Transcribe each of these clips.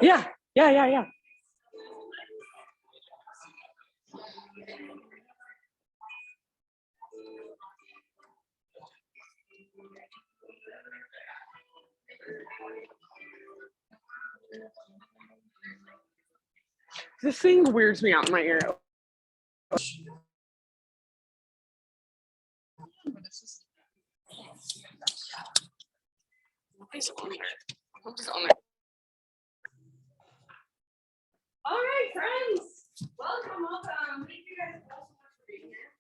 Yeah, yeah. This thing weirds me out in my ear. Nobody's on there. Nobody's on there. All right, friends. Welcome. Thank you guys all so much for being here.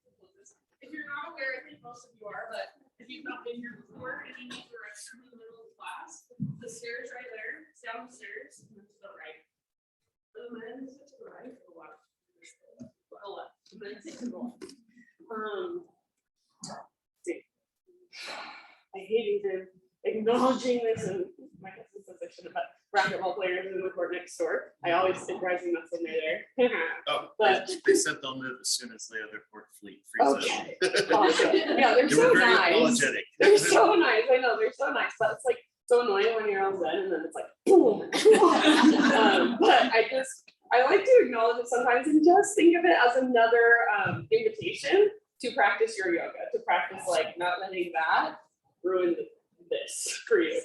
If you're not aware, I think most of you are, but if you've not been here before and you need the restroom in the middle of class, the stairs right there, it's down the stairs, and then to the right. The men sit to the right or the left? The left. The men sit to the left. I hate even acknowledging this and my guess's position, but racquetball players in the court next door. I always think rising nuts when they're there. Oh, but they said they'll move as soon as the other court freezes. Okay. Awesome. Yeah, they're so very nice. apologetic. They're so nice. I know they're so nice, but it's like so annoying when you're all done and then it's like boom. But I like to acknowledge it sometimes and just think of it as another invitation to practice your yoga, to practice like not letting that ruin this for you.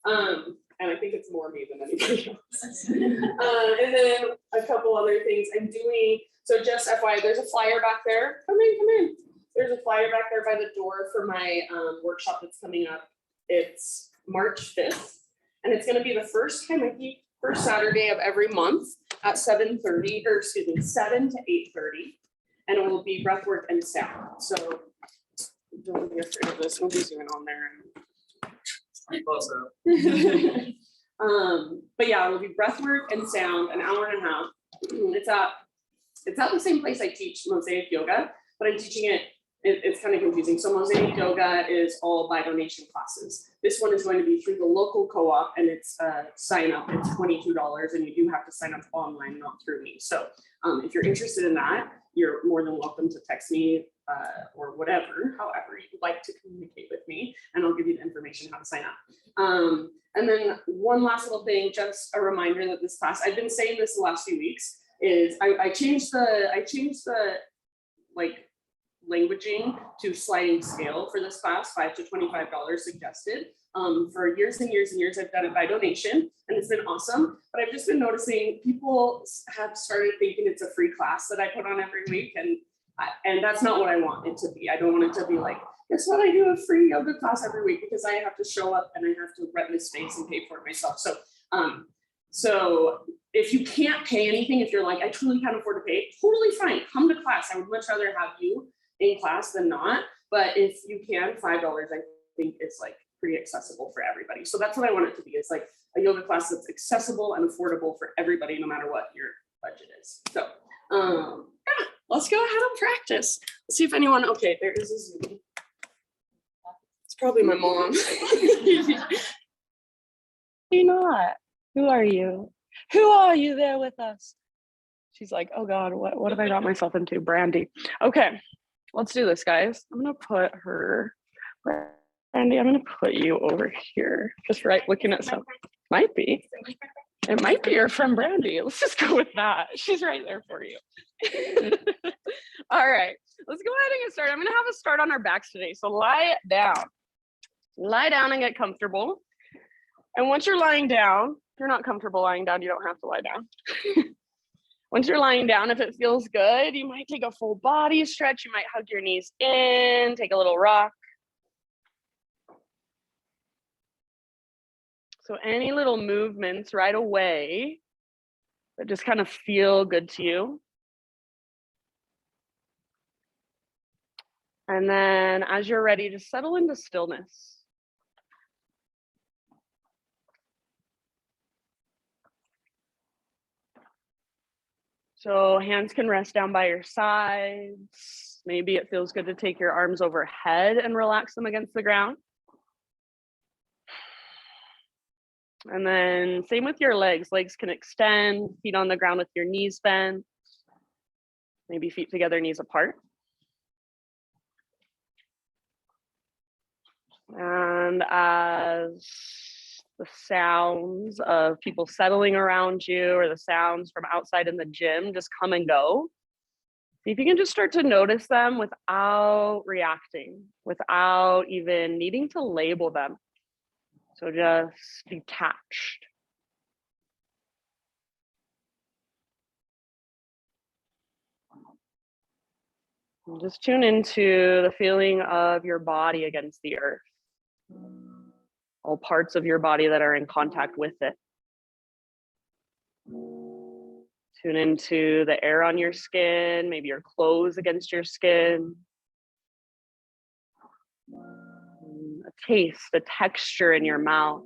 And I think it's more me than anybody else. And then a couple other things I'm doing. So just FYI, there's a flyer back there. Come in. There's a flyer back there by the door for my workshop that's coming up. It's March 5th. And it's going to be the first Saturday of every month at 7 to 8:30. And it will be breathwork and sound. So don't be afraid of this. Nobody's even on there. Close up. But yeah, it'll be breathwork and sound, an hour and a half. It's at the same place I teach Mosaic Yoga, but I'm teaching it's kind of confusing. So Mosaic Yoga is all by donation classes. This one is going to be through the local co-op, and it's sign up. It's $22, and you do have to sign up online, not through me. So if you're interested in that, you're more than welcome to text me or whatever, however you like to communicate with me, and I'll give you the information how to sign up. And then one last little thing, just a reminder that this class, I've been saying this the last few weeks, is I changed the like languaging to sliding scale for this class, $5 to $25 suggested. For years and years and years, I've done it by donation, and it's been awesome. But I've just been noticing people have started thinking it's a free class that I put on every week, and that's not what I want it to be. I don't want it to be like, guess what? I do a free yoga class every week because I have to show up and I have to rent this space and pay for it myself. So if you can't pay anything, if you're like, I truly can't afford to pay, totally fine. Come to class. I would much rather have you in class than not. But if you can, $5, I think is like pretty accessible for everybody. So that's what I want it to be. It's like a yoga class that's accessible and affordable for everybody, no matter what your budget is. So yeah, let's go ahead and practice. Let's see if anyone, okay, there is a Zoom. It's probably my mom. You're not. Who are you? Who are you there with us? She's like, oh God, what have I got myself into? Brandy. Okay, let's do this, guys. I'm gonna put her, Brandy, I'm gonna put you over here. Just right, looking at some, might be. It might be your friend Brandy. Let's just go with that. She's right there for you. All right, let's go ahead and get started. I'm gonna have us start on our backs today. So lie down. Lie down and get comfortable. And once you're lying down, if you're not comfortable lying down, you don't have to lie down. Once you're lying down, if it feels good, you might take a full body stretch. You might hug your knees in, take a little rock. So any little movements right away that just kind of feel good to you. And then as you're ready, just settle into stillness. So hands can rest down by your sides. Maybe it feels good to take your arms overhead and relax them against the ground. And then same with your legs. Legs can extend, feet on the ground with your knees bent. Maybe feet together, knees apart. And as the sounds of people settling around you or the sounds from outside in the gym just come and go, see if you can just start to notice them without reacting, without even needing to label them. So just detached. And just tune into the feeling of your body against the earth. All parts of your body that are in contact with it. Tune into the air on your skin, maybe your clothes against your skin. A taste, a texture in your mouth.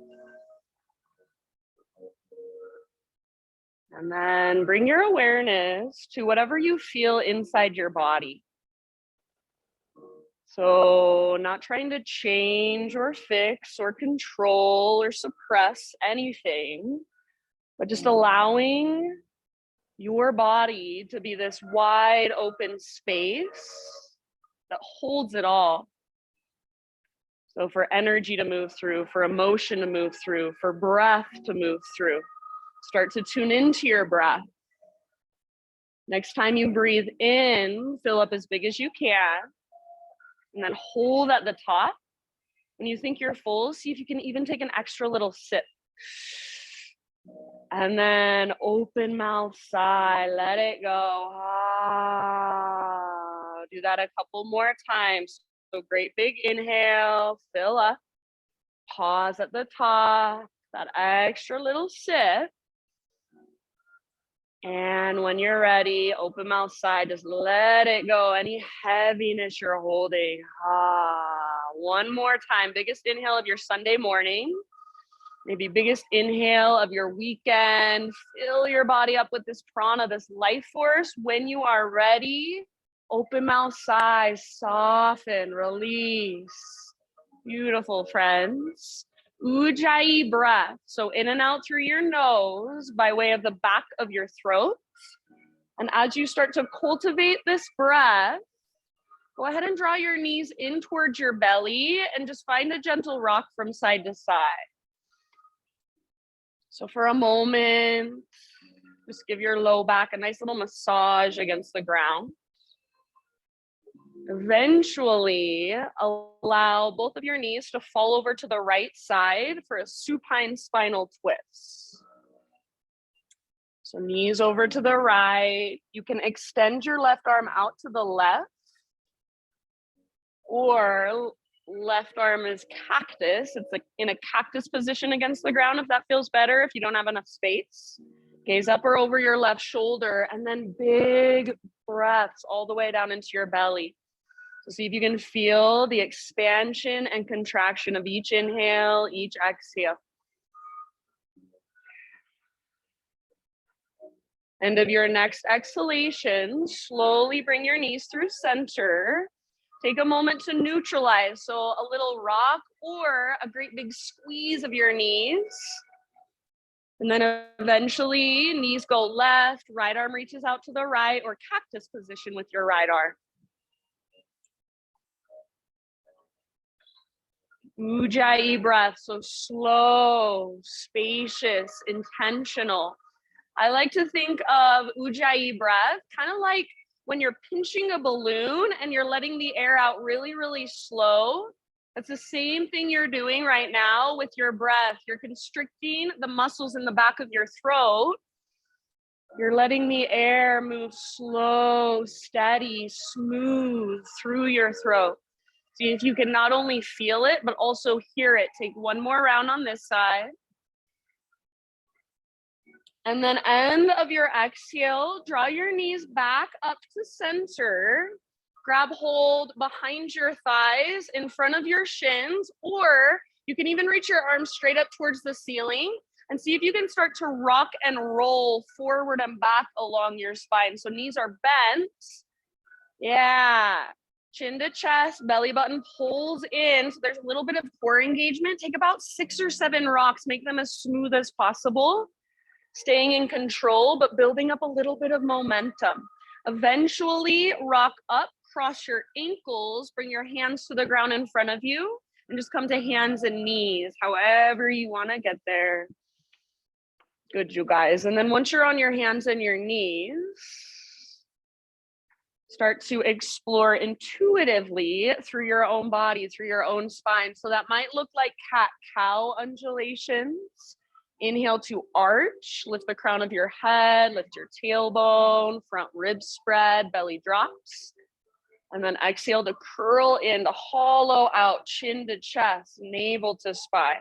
And then bring your awareness to whatever you feel inside your body. So not trying to change or fix or control or suppress anything, but just allowing your body to be this wide open space that holds it all. So for energy to move through, for emotion to move through, for breath to move through, start to tune into your breath. Next time you breathe in, fill up as big as you can. And then hold at the top. When you think you're full, see if you can even take an extra little sip. And then open mouth, sigh, let it go. Ah. Do that a couple more times. So great big inhale, fill up. Pause at the top, that extra little sip. And when you're ready, open mouth, sigh, just let it go. Any heaviness you're holding. One more time. Biggest inhale of your Sunday morning. Maybe biggest inhale of your weekend. Fill your body up with this prana, this life force. When you are ready, open mouth, sigh, soften, release. Beautiful, friends. Ujjayi breath. So in and out through your nose by way of the back of your throat. And as you start to cultivate this breath, go ahead and draw your knees in towards your belly and just find a gentle rock from side to side. So for a moment, just give your low back a nice little massage against the ground. Eventually, allow both of your knees to fall over to the right side for a supine spinal twist. So knees over to the right. You can extend your left arm out to the left, or left arm is cactus. It's like in a cactus position against the ground if that feels better, if you don't have enough space. Gaze up or over your left shoulder, and then big breaths all the way down into your belly. So see if you can feel the expansion and contraction of each inhale, each exhale. And of your next exhalation, slowly bring your knees through center. Take a moment to neutralize. So a little rock or a great big squeeze of your knees. And then eventually knees go left, right arm reaches out to the right, or cactus position with your right arm. Ujjayi breath, so slow, spacious, intentional. I like to think of Ujjayi breath kind of like when you're pinching a balloon and you're letting the air out really, really slow. That's the same thing you're doing right now with your breath. You're constricting the muscles in the back of your throat. You're letting the air move slow, steady, smooth through your throat. See if you can not only feel it, but also hear it. Take one more round on this side. And then end of your exhale, draw your knees back up to center. Grab hold behind your thighs, in front of your shins, or you can even reach your arms straight up towards the ceiling and see if you can start to rock and roll forward and back along your spine. So knees are bent. Yeah. Chin to chest, belly button pulls in. So there's a little bit of core engagement. Take about 6 or 7 rocks, make them as smooth as possible. Staying in control, but building up a little bit of momentum. Eventually rock up, cross your ankles, bring your hands to the ground in front of you, and just come to hands and knees, however you want to get there. Good, you guys. And then once you're on your hands and your knees, start to explore intuitively through your own body, through your own spine. So that might look like cat-cow undulations. Inhale to arch, lift the crown of your head, lift your tailbone, front ribs spread, belly drops. And then exhale to curl in, to hollow out, chin to chest, navel to spine.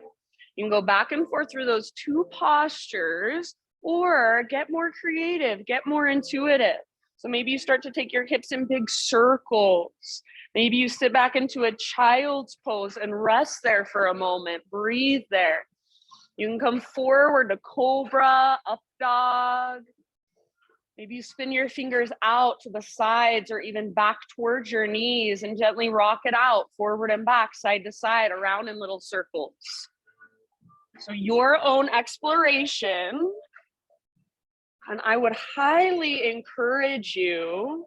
You can go back and forth through those two postures, or get more creative, get more intuitive. So maybe you start to take your hips in big circles. Maybe you sit back into a child's pose and rest there for a moment, breathe there. You can come forward to cobra, up dog. Maybe you spin your fingers out to the sides or even back towards your knees and gently rock it out, forward and back, side to side, around in little circles. So your own exploration, and I would highly encourage you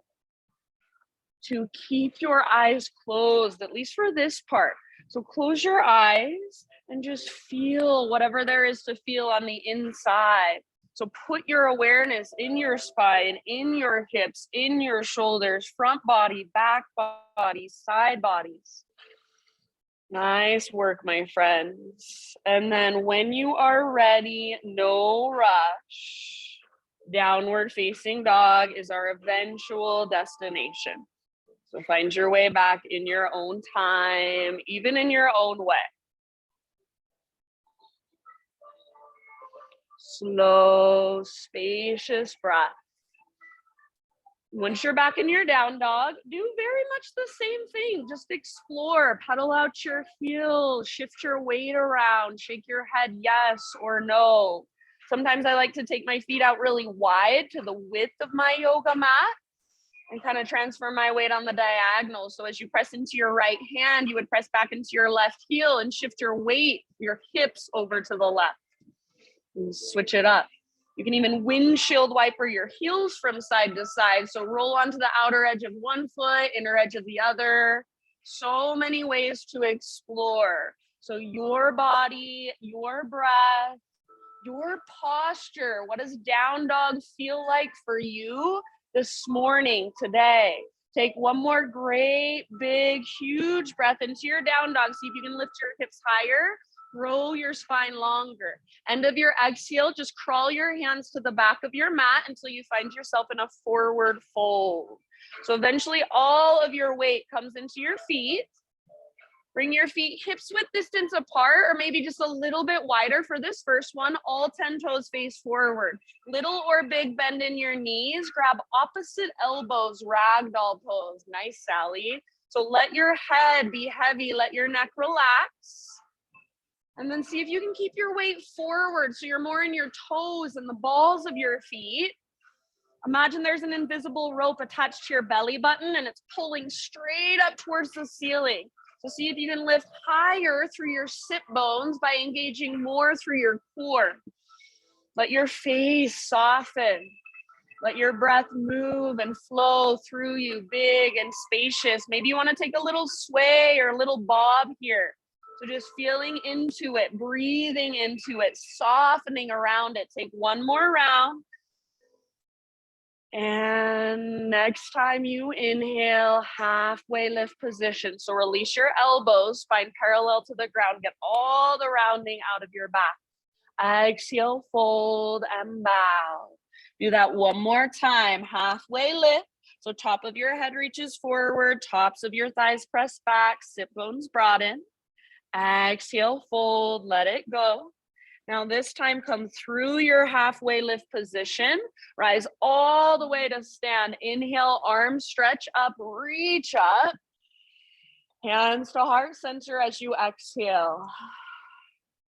to keep your eyes closed, at least for this part. So close your eyes and just feel whatever there is to feel on the inside. So put your awareness in your spine, in your hips, in your shoulders, front body, back body, side bodies. Nice work, my friends. And then when you are ready, no rush. Downward facing dog is our eventual destination. So find your way back in your own time, even in your own way. Slow, spacious breath. Once you're back in your down dog, do very much the same thing. Just explore, pedal out your heels, shift your weight around, shake your head yes or no. Sometimes I like to take my feet out really wide to the width of my yoga mat and kind of transfer my weight on the diagonal. So as you press into your right hand, you would press back into your left heel and shift your weight, your hips over to the left. And switch it up. You can even windshield wiper your heels from side to side. So roll onto the outer edge of one foot, inner edge of the other. So many ways to explore. So your body, your breath, your posture. What does down dog feel like for you this morning, today? Take one more great, big, huge breath into your down dog. See if you can lift your hips higher. Roll your spine longer. End of your exhale, just crawl your hands to the back of your mat until you find yourself in a forward fold. So eventually all of your weight comes into your feet. Bring your feet hips width distance apart, or maybe just a little bit wider for this first one. All 10 toes face forward. Little or big bend in your knees. Grab opposite elbows, ragdoll pose. Nice, Sally. So let your head be heavy. Let your neck relax. And then see if you can keep your weight forward so you're more in your toes and the balls of your feet. Imagine there's an invisible rope attached to your belly button and it's pulling straight up towards the ceiling. So see if you can lift higher through your sit bones by engaging more through your core. Let your face soften. Let your breath move and flow through you, big and spacious. Maybe you want to take a little sway or a little bob here. So just feeling into it, breathing into it, softening around it. Take one more round. And next time you inhale, halfway lift position. So release your elbows, spine parallel to the ground. Get all the rounding out of your back. Exhale, fold and bow. Do that one more time. Halfway lift. So top of your head reaches forward, tops of your thighs press back, sit bones broaden. Exhale, fold, let it go. Now this time come through your halfway lift position. Rise all the way to stand. Inhale, arms stretch up, reach up. Hands to heart center as you exhale.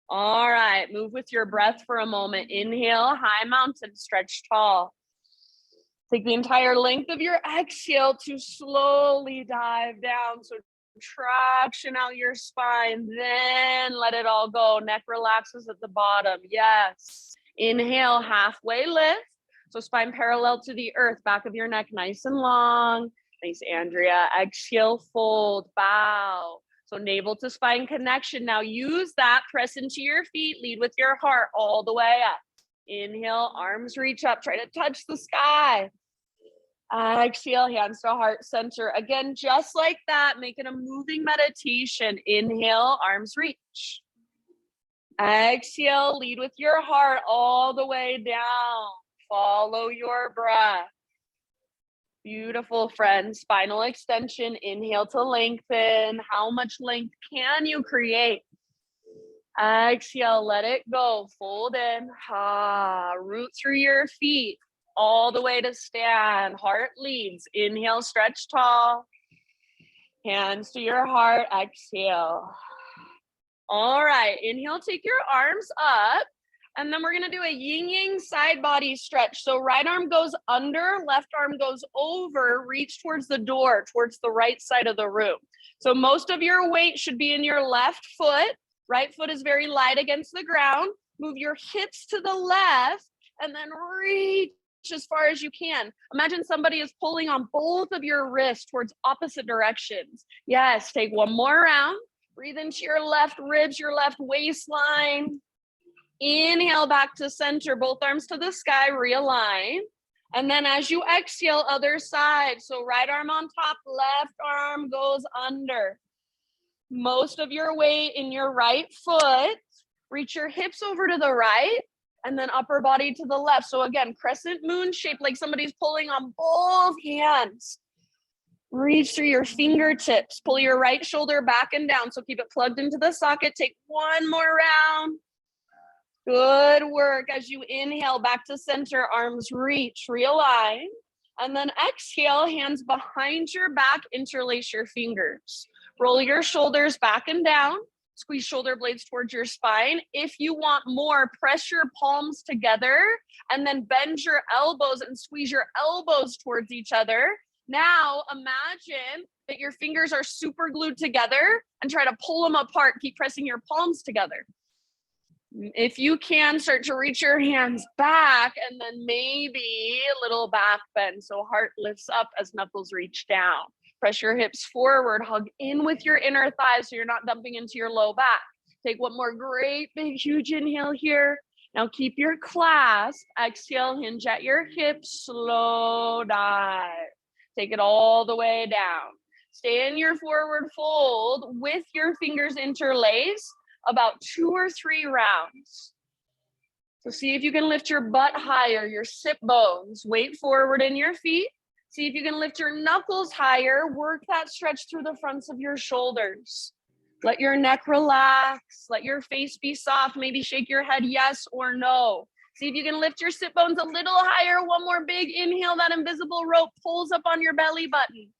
All right, move with your breath for a moment. Inhale, high mountain, stretch tall. Take the entire length of your exhale to slowly dive down. So traction out your spine, then let it all go. Neck relaxes at the bottom. Yes. Inhale, halfway lift. So spine parallel to the earth, back of your neck nice and long. Nice, Andrea. Exhale, fold, bow. So navel to spine connection. Now use that, press into your feet, lead with your heart all the way up. Inhale, arms reach up, try to touch the sky. Exhale, hands to heart center. Again, just like that, make it a moving meditation. Inhale, arms reach. Exhale, lead with your heart all the way down. Follow your breath. Beautiful, friends. Spinal extension. Inhale to lengthen. How much length can you create? Exhale, let it go. Fold in. Root through your feet all the way to stand. Heart leads. Inhale, stretch tall. Hands to your heart. Exhale. All right. Inhale, take your arms up. And then we're going to do a yin yang side body stretch. So right arm goes under, left arm goes over, reach towards the door, towards the right side of the room. So most of your weight should be in your left foot. Right foot is very light against the ground. Move your hips to the left and then reach as far as you can. Imagine somebody is pulling on both of your wrists towards opposite directions. Yes, take one more round. Breathe into your left ribs, your left waistline. Inhale back to center, both arms to the sky, realign. And then as you exhale, other side. So right arm on top, left arm goes under. Most of your weight in your right foot. Reach your hips over to the right and then upper body to the left. So again, crescent moon shape, like somebody's pulling on both hands. Reach through your fingertips. Pull your right shoulder back and down. So keep it plugged into the socket. Take one more round. Good work. As you inhale back to center, arms reach, realign. And then exhale, hands behind your back, interlace your fingers. Roll your shoulders back and down. Squeeze shoulder blades towards your spine. If you want more, press your palms together and then bend your elbows and squeeze your elbows towards each other. Now imagine that your fingers are super glued together and try to pull them apart. Keep pressing your palms together. If you can, start to reach your hands back and then maybe a little back bend. So heart lifts up as knuckles reach down. Press your hips forward, hug in with your inner thighs so you're not dumping into your low back. Take one more great big huge inhale here. Now keep your clasp. Exhale, hinge at your hips, slow dive. Take it all the way down. Stay in your forward fold with your fingers interlaced. About 2 or 3 rounds. So see if you can lift your butt higher, your sit bones, weight forward in your feet. See if you can lift your knuckles higher, work that stretch through the fronts of your shoulders. Let your neck relax, let your face be soft, maybe shake your head yes or no. See if you can lift your sit bones a little higher, one more big inhale, that invisible rope pulls up on your belly button.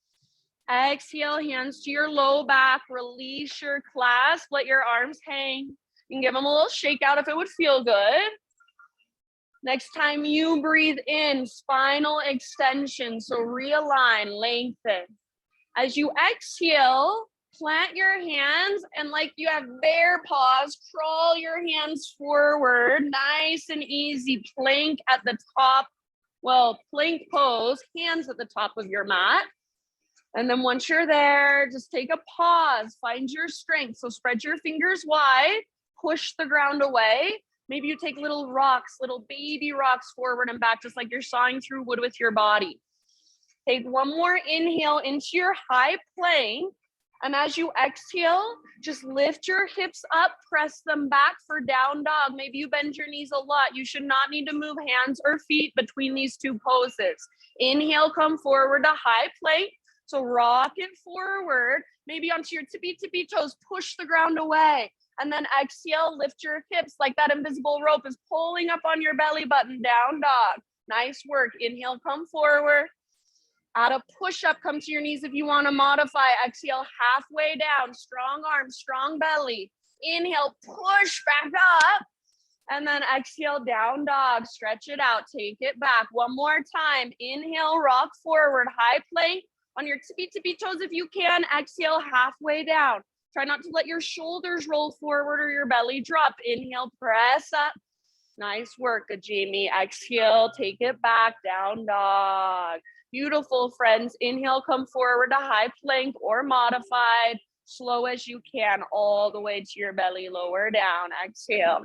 Exhale, hands to your low back, release your clasp, let your arms hang. You can give them a little shake out if it would feel good. Next time you breathe in, spinal extension, so realign, lengthen. As you exhale, plant your hands and like you have bear paws, crawl your hands forward, nice and easy, plank at the top. Well, plank pose, hands at the top of your mat. And then once you're there, just take a pause, find your strength. So spread your fingers wide, push the ground away. Maybe you take little rocks, little baby rocks forward and back, just like you're sawing through wood with your body. Take one more inhale into your high plank. And as you exhale, just lift your hips up, press them back for down dog. Maybe you bend your knees a lot. You should not need to move hands or feet between these two poses. Inhale, come forward to high plank. So rock it forward, maybe onto your tippy toes, push the ground away. And then exhale, lift your hips like that invisible rope is pulling up on your belly button, down dog. Nice work. Inhale, come forward. Add a push-up, come to your knees if you want to modify. Exhale, halfway down, strong arms, strong belly. Inhale, push back up. And then exhale, down dog, stretch it out, take it back. One more time. Inhale, rock forward, high plank. On your tippy toes if you can, exhale halfway down. Try not to let your shoulders roll forward or your belly drop. Inhale, press up. Nice work, Jamie. Exhale, take it back, down dog. Beautiful, friends. Inhale, come forward to high plank or modified. Slow as you can, all the way to your belly, lower down. Exhale.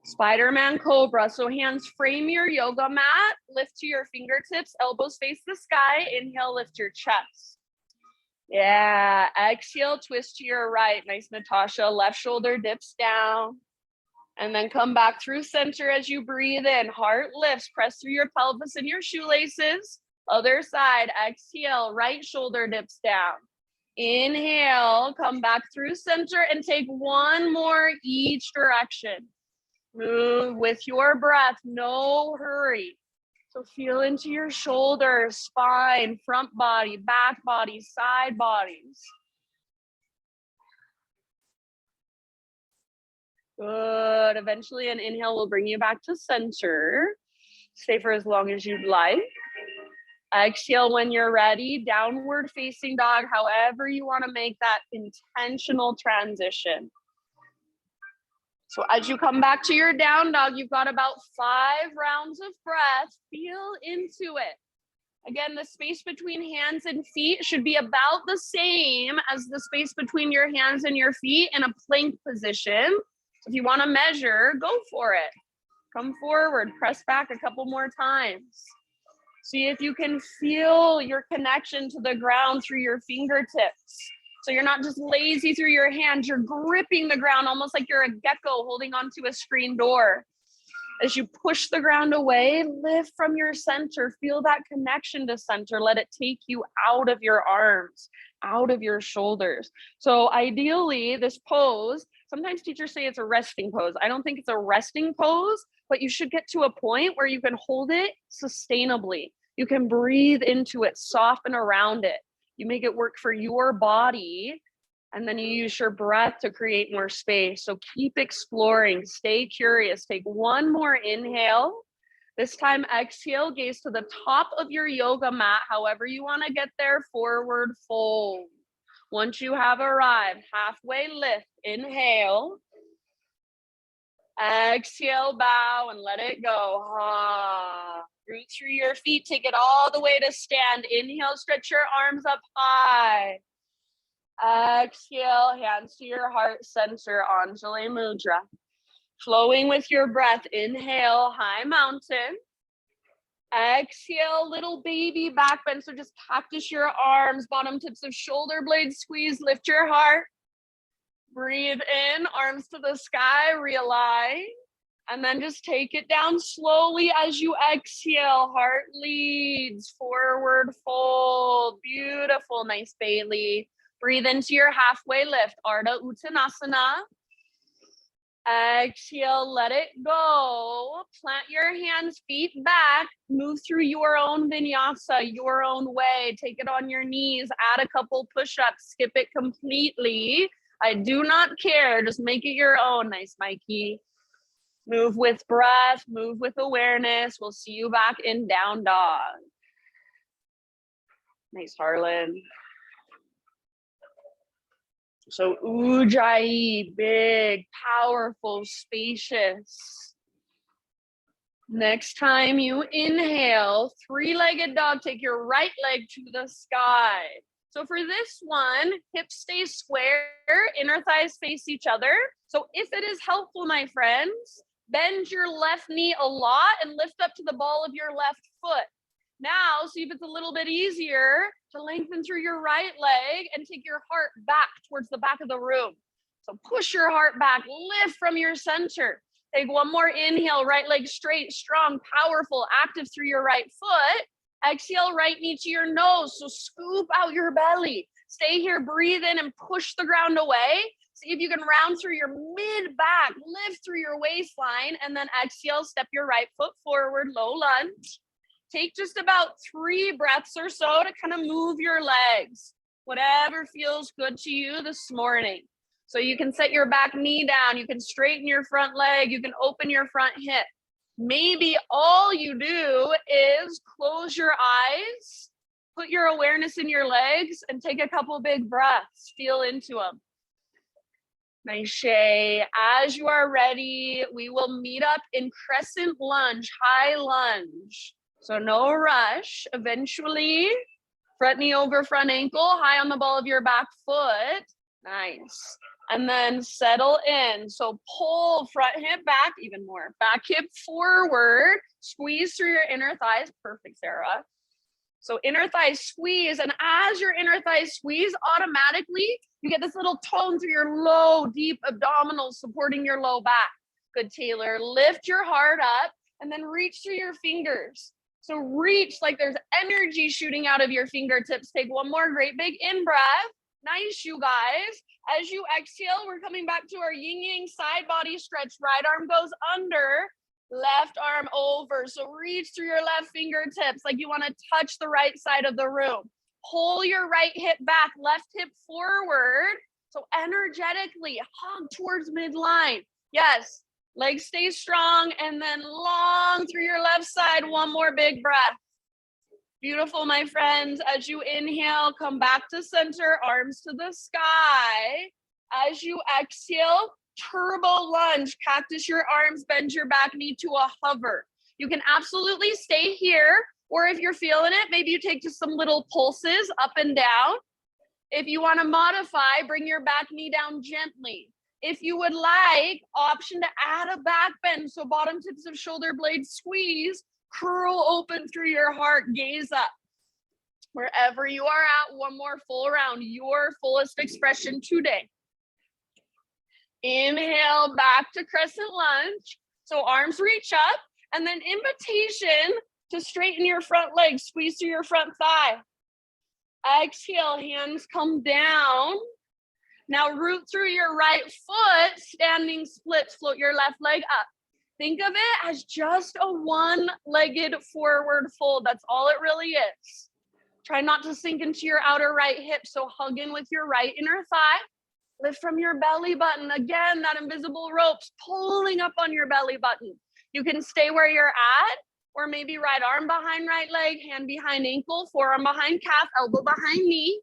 Spiderman Cobra. So hands frame your yoga mat. Lift to your fingertips. Elbows face the sky. Inhale, lift your chest. Yeah. Exhale, twist to your right. Nice, Natasha. Left shoulder dips down. And then come back through center as you breathe in. Heart lifts. Press through your pelvis and your shoelaces. Other side. Exhale. Right shoulder dips down. Inhale. Come back through center and take one more each direction. Move with your breath. No hurry. So feel into your shoulders, spine, front body, back body, side bodies. Good. Eventually an inhale will bring you back to center. Stay for as long as you'd like. Exhale when you're ready. Downward facing dog, however you want to make that intentional transition. So as you come back to your down dog, you've got about 5 rounds of breath. Feel into it. Again, the space between hands and feet should be about the same as the space between your hands and your feet in a plank position. If you want to measure, go for it. Come forward, press back a couple more times. See if you can feel your connection to the ground through your fingertips. So you're not just lazy through your hands, you're gripping the ground almost like you're a gecko holding onto a screen door. As you push the ground away, lift from your center, feel that connection to center. Let it take you out of your arms, out of your shoulders. So ideally, this pose, sometimes teachers say it's a resting pose. I don't think it's a resting pose, but you should get to a point where you can hold it sustainably. You can breathe into it, soften around it. You make it work for your body, and then you use your breath to create more space. So keep exploring, stay curious. Take one more inhale. This time, exhale, gaze to the top of your yoga mat, however you want to get there, forward fold. Once you have arrived, halfway lift, inhale. Exhale, bow, and let it go. Root through your feet, take it all the way to stand. Inhale, stretch your arms up high. Exhale, hands to your heart center, Anjali Mudra. Flowing with your breath, inhale, high mountain. Exhale, little baby back bend. So just cactus your arms, bottom tips of shoulder blades squeeze, lift your heart. Breathe in, arms to the sky, realign. And then just take it down slowly as you exhale. Heart leads, forward fold. Beautiful, nice Bailey. Breathe into your halfway lift, Ardha Uttanasana. Exhale, let it go. Plant your hands, feet back. Move through your own vinyasa, your own way. Take it on your knees. Add a couple push-ups. Skip it completely. I do not care. Just make it your own. Nice, Mikey. Move with breath. Move with awareness. We'll see you back in down dog. Nice, Harlan. So Ujjayi, big, powerful, spacious. Next time you inhale, 3-legged dog, take your right leg to the sky. So for this one, hips stay square, inner thighs face each other. So if it is helpful, my friends, bend your left knee a lot and lift up to the ball of your left foot. Now, see if it's a little bit easier to lengthen through your right leg and take your heart back towards the back of the room. So push your heart back, lift from your center. Take one more inhale, right leg straight, strong, powerful, active through your right foot. Exhale, right knee to your nose. So scoop out your belly. Stay here, breathe in and push the ground away. See if you can round through your mid back, lift through your waistline, and then exhale, step your right foot forward, low lunge. Take just about 3 breaths or so to kind of move your legs, whatever feels good to you this morning. So you can set your back knee down, you can straighten your front leg, you can open your front hip. Maybe all you do is close your eyes, put your awareness in your legs, and take a couple big breaths, feel into them. Nice, Shay. As you are ready, we will meet up in Crescent Lunge, high lunge. So no rush. Eventually, front knee over front ankle, high on the ball of your back foot. Nice. And then settle in. So pull front hip back, even more. Back hip forward. Squeeze through your inner thighs. Perfect, Sarah. So inner thighs squeeze. And as your inner thighs squeeze, automatically, you get this little tone through your low, deep abdominals, supporting your low back. Good, Taylor. Lift your heart up and then reach through your fingers. So reach like there's energy shooting out of your fingertips. Take one more great big in-breath. Nice, you guys. As you exhale, we're coming back to our yin-yang side body stretch. Right arm goes under, left arm over. So reach through your left fingertips like you want to touch the right side of the room. Pull your right hip back, left hip forward. So energetically hug towards midline. Yes, legs stay strong and then long through your left side. One more big breath. Beautiful, my friends. As you inhale, come back to center, arms to the sky. As you exhale, turbo lunge, cactus your arms, bend your back knee to a hover. You can absolutely stay here, or if you're feeling it, maybe you take just some little pulses up and down. If you want to modify, bring your back knee down gently. If you would like, option to add a back bend, so bottom tips of shoulder blades squeeze, curl open through your heart, gaze up. Wherever you are at, one more full round, your fullest expression today. Inhale back to crescent lunge. So arms reach up, and then invitation to straighten your front leg, squeeze through your front thigh. Exhale, hands come down. Now root through your right foot, standing splits, float your left leg up. Think of it as just a one-legged forward fold. That's all it really is. Try not to sink into your outer right hip. So hug in with your right inner thigh. Lift from your belly button. Again, that invisible rope's pulling up on your belly button. You can stay where you're at, or maybe right arm behind right leg, hand behind ankle, forearm behind calf, elbow behind knee.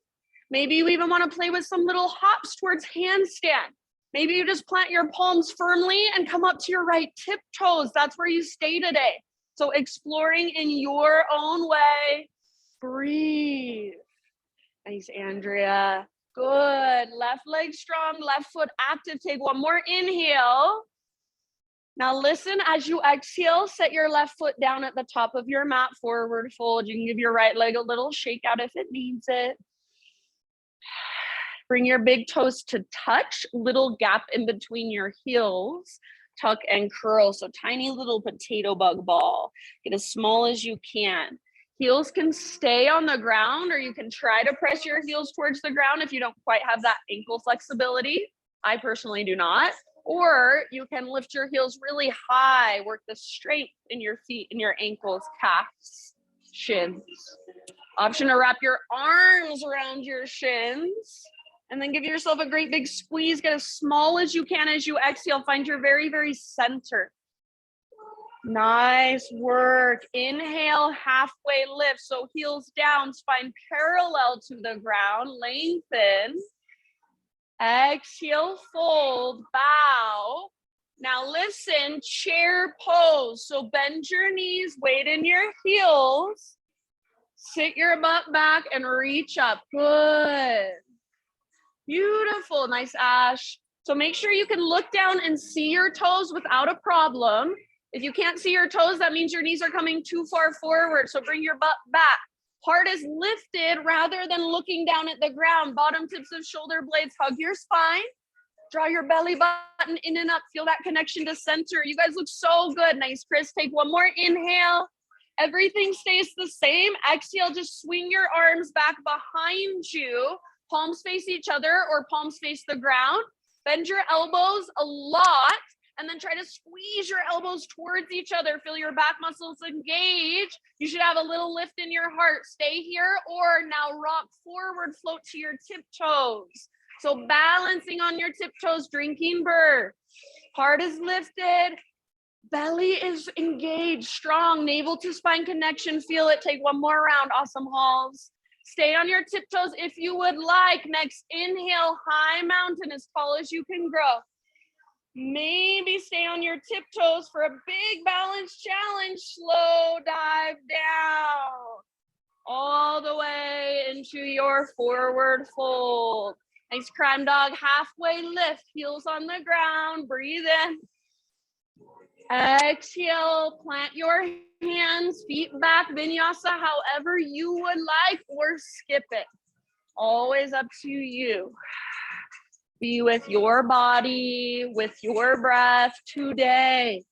Maybe you even want to play with some little hops towards handstand. Maybe you just plant your palms firmly and come up to your right tiptoes. That's where you stay today. So exploring in your own way. Breathe. Nice, Andrea. Good. Left leg strong, left foot active. Take one more inhale. Now listen, as you exhale, set your left foot down at the top of your mat, forward fold. You can give your right leg a little shake out if it needs it. Bring your big toes to touch, little gap in between your heels, tuck and curl. So tiny little potato bug ball. Get as small as you can. Heels can stay on the ground, or you can try to press your heels towards the ground if you don't quite have that ankle flexibility. I personally do not. Or you can lift your heels really high, work the strength in your feet, in your ankles, calves, shins. Option to wrap your arms around your shins. And then give yourself a great big squeeze. Get as small as you can as you exhale. Find your very, very center. Nice work. Inhale, halfway lift. So heels down, spine parallel to the ground. Lengthen. Exhale, fold, bow. Now listen, chair pose. So bend your knees, weight in your heels. Sit your butt back and reach up. Good. Beautiful. Nice, Ash. So make sure you can look down and see your toes without a problem. If you can't see your toes, that means your knees are coming too far forward. So bring your butt back. Heart is lifted rather than looking down at the ground. Bottom tips of shoulder blades, hug your spine. Draw your belly button in and up. Feel that connection to center. You guys look so good. Nice, Chris. Take one more inhale. Everything stays the same. Exhale, just swing your arms back behind you. Palms face each other or palms face the ground. Bend your elbows a lot and then try to squeeze your elbows towards each other. Feel your back muscles engage. You should have a little lift in your heart. Stay here or now rock forward, float to your tiptoes. So balancing on your tiptoes, drinking bird. Heart is lifted. Belly is engaged, strong, navel to spine connection. Feel it. Take one more round. Awesome, Halls. Stay on your tiptoes if you would like. Next inhale, high mountain as tall as you can grow. Maybe stay on your tiptoes for a big balance challenge. Slow dive down all the way into your forward fold. Nice crime dog, halfway lift, heels on the ground, breathe in. Exhale, plant your hands, feet back, vinyasa, however you would like, or skip it. Always up to you. Be with your body, with your breath today.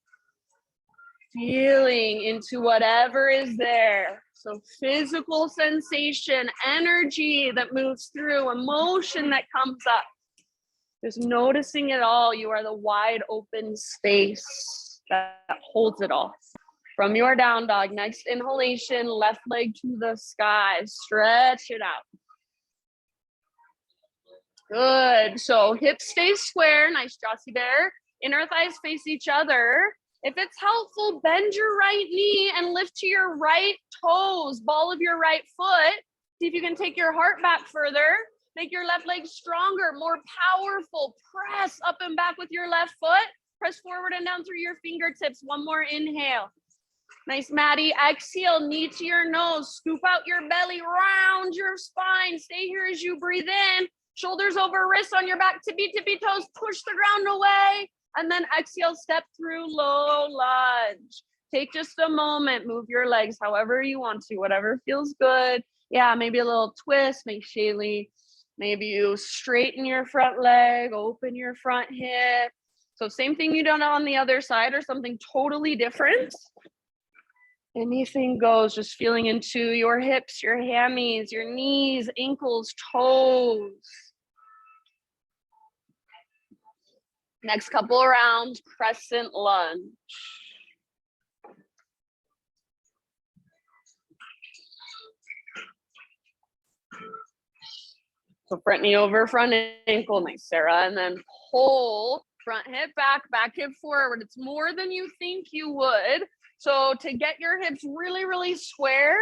Feeling into whatever is there. So physical sensation, energy that moves through, emotion that comes up. Just noticing it all. You are the wide open space that holds it all. From your down dog, next inhalation, left leg to the sky. Stretch it out. Good. So hips stay square. Nice Jossie Bear. Inner thighs face each other. If it's helpful, bend your right knee and lift to your right toes, ball of your right foot. See if you can take your heart back further. Make your left leg stronger, more powerful. Press up and back with your left foot. Press forward and down through your fingertips. One more inhale. Nice, Maddie. Exhale, knee to your nose. Scoop out your belly, round your spine. Stay here as you breathe in. Shoulders over wrists on your back, tippy toes. Push the ground away. And then exhale, step through low lunge. Take just a moment, move your legs however you want to, whatever feels good. Yeah, maybe a little twist, make Shaylee. Maybe you straighten your front leg, open your front hip. So same thing you done on the other side or something totally different. Anything goes, just feeling into your hips, your hammies, your knees, ankles, toes. Next couple rounds, Crescent Lunge. So front knee over front ankle, nice, Sarah. And then pull front hip back, back hip forward. It's more than you think you would. So to get your hips really, really square,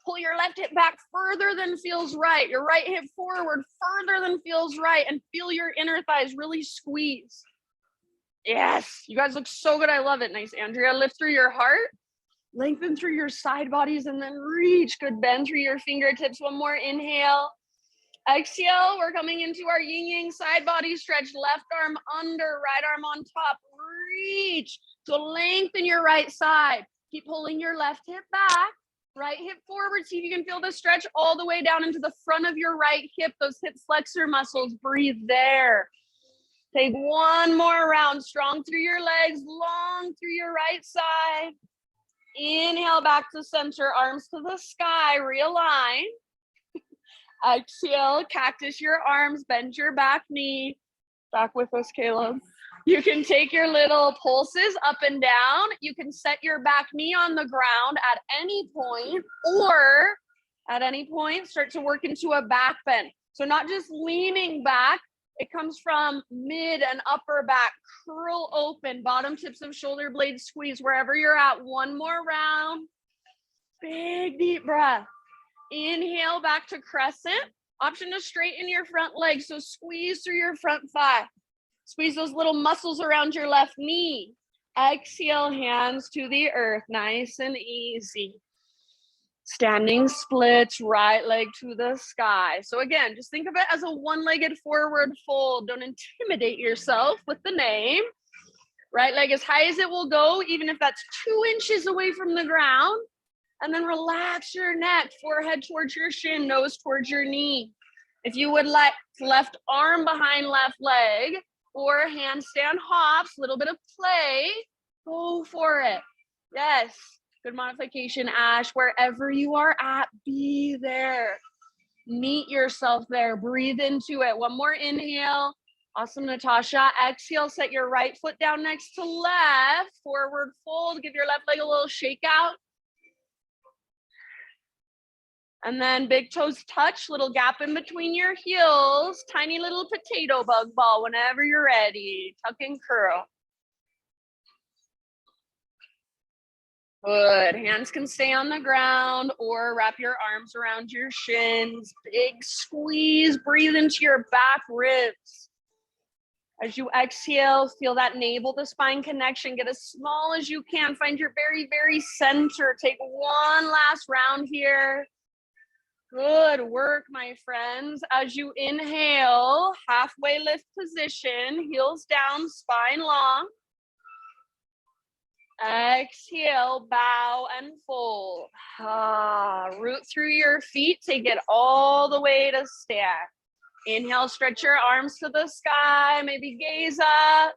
pull your left hip back further than feels right. Your right hip forward further than feels right. And feel your inner thighs really squeeze. Yes, you guys look so good. I love it. Nice, Andrea. Lift through your heart. Lengthen through your side bodies and then reach. Good, bend through your fingertips. One more inhale. Exhale, we're coming into our yin yang side body stretch. Left arm under, right arm on top. Reach. So lengthen your right side. Keep pulling your left hip back. Right hip forward. See if you can feel the stretch all the way down into the front of your right hip. Those hip flexor muscles. Breathe there. Take one more round. Strong through your legs. Long through your right side. Inhale back to center. Arms to the sky. Realign. Exhale, cactus your arms, bend your back knee. Back with us, Caleb. You can take your little pulses up and down. You can set your back knee on the ground at any point, or at any point, start to work into a back bend. So not just leaning back, it comes from mid and upper back, curl open, bottom tips of shoulder blades squeeze wherever you're at. One more round. Big deep breath. Inhale back to crescent. Option to straighten your front leg. So squeeze through your front thigh. Squeeze those little muscles around your left knee. Exhale, hands to the earth. Nice and easy. Standing splits, right leg to the sky. So again, just think of it as a one-legged forward fold. Don't intimidate yourself with the name. Right leg as high as it will go, even if that's 2 inches away from the ground. And then relax your neck, forehead towards your shin, nose towards your knee. If you would like, left arm behind left leg or handstand hops, little bit of play, go for it. Yes, good modification, Ash. Wherever you are at, be there. Meet yourself there. Breathe into it. One more inhale. Awesome, Natasha. Exhale, set your right foot down next to left. Forward fold. Give your left leg a little shake out. And then big toes touch, little gap in between your heels, tiny little potato bug ball whenever you're ready. Tuck and curl. Good. Hands can stay on the ground or wrap your arms around your shins. Big squeeze. Breathe into your back ribs. As you exhale, feel that navel to spine connection. Get as small as you can. Find your very, very center. Take one last round here. Good work, my friends. As you inhale, halfway lift position, heels down, spine long. Exhale, bow and fold. Root through your feet, take it all the way to stand. Inhale, stretch your arms to the sky, maybe gaze up.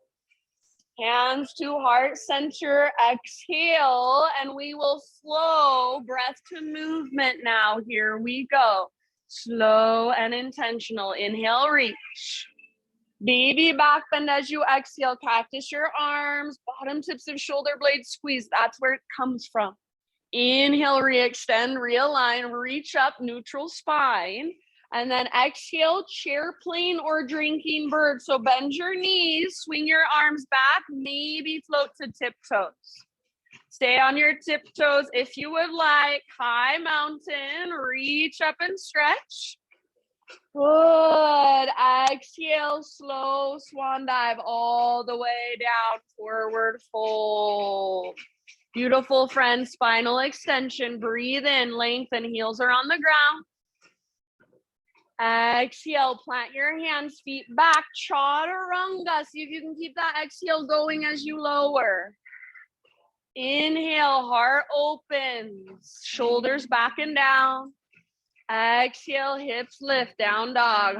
Hands to heart center, exhale, and we will flow breath to movement now. Here we go. Slow and intentional. Inhale, reach. Baby back bend as you exhale. Cactus your arms, bottom tips of shoulder blades squeeze. That's where it comes from. Inhale, re-extend, realign, reach up, neutral spine. And then exhale, chair plane or drinking bird. So bend your knees, swing your arms back, maybe float to tiptoes. Stay on your tiptoes if you would like. High mountain, reach up and stretch. Good. Exhale, slow swan dive all the way down, forward fold. Beautiful, friend. Spinal extension. Breathe in, lengthen, heels are on the ground. Exhale, plant your hands, feet back, Chaturanga. See if you can keep that exhale going as you lower. Inhale, heart opens, shoulders back and down. Exhale, hips lift, down dog.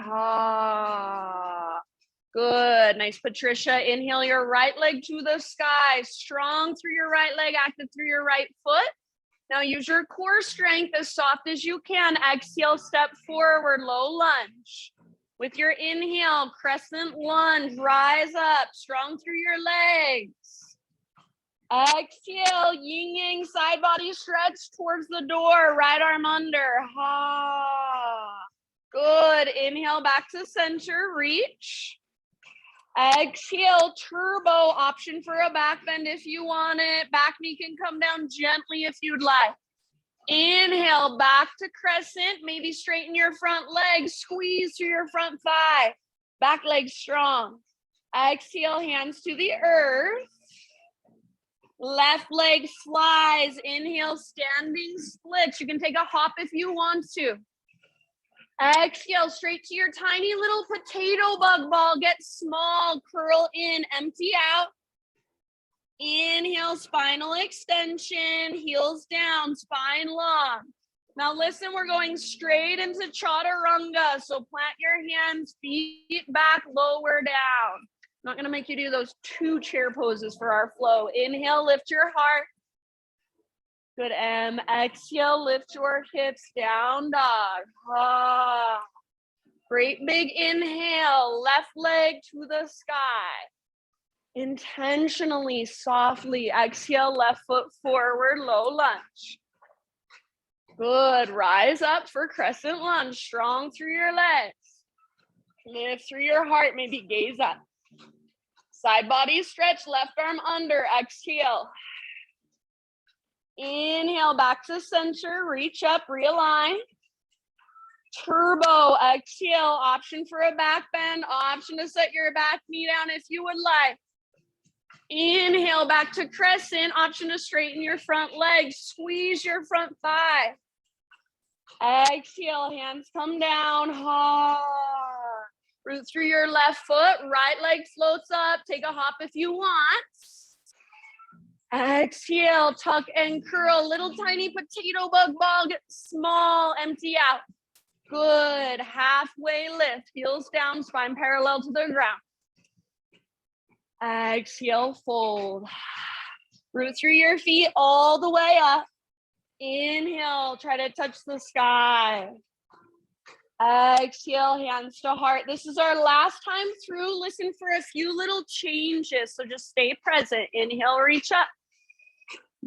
Good. Nice, Patricia. Inhale your right leg to the sky. Strong through your right leg, active through your right foot. Now use your core strength as soft as you can. Exhale, step forward, low lunge. With your inhale, crescent lunge, rise up, strong through your legs. Exhale, yin yang side body stretch towards the door, right arm under. Good. Inhale back to center, reach. Exhale, turbo, option for a back bend if you want it. Back knee can come down gently if you'd like. Inhale, back to crescent, maybe straighten your front leg, squeeze through your front thigh. Back leg strong. Exhale, hands to the earth. Left leg flies. Inhale, standing splits. You can take a hop if you want to. Exhale, straight to your tiny little potato bug ball. Get small, curl in, empty out. Inhale, spinal extension, heels down, spine long. Now listen, we're going straight into Chaturanga. So plant your hands, feet back, lower down. I'm not gonna make you do those two chair poses for our flow. Inhale, lift your heart. Good, M. Exhale, lift your hips, down dog. Great big inhale, left leg to the sky. Intentionally, softly, exhale, left foot forward, low lunge. Good, rise up for crescent lunge, strong through your legs. Lift through your heart, maybe gaze up. Side body stretch, left arm under, exhale. Inhale, back to center, reach up, realign. Turbo, exhale, option for a back bend, option to set your back knee down if you would like. Inhale, back to crescent, option to straighten your front leg, squeeze your front thigh. Exhale, hands come down, root through your left foot, right leg floats up, take a hop if you want. Exhale, tuck and curl, little tiny potato bug ball, get small, empty out. Good, halfway lift, heels down, spine parallel to the ground. Exhale, fold. Root through your feet all the way up. Inhale, try to touch the sky. Exhale, hands to heart. This is our last time through. Listen for a few little changes, so just stay present. Inhale, reach up.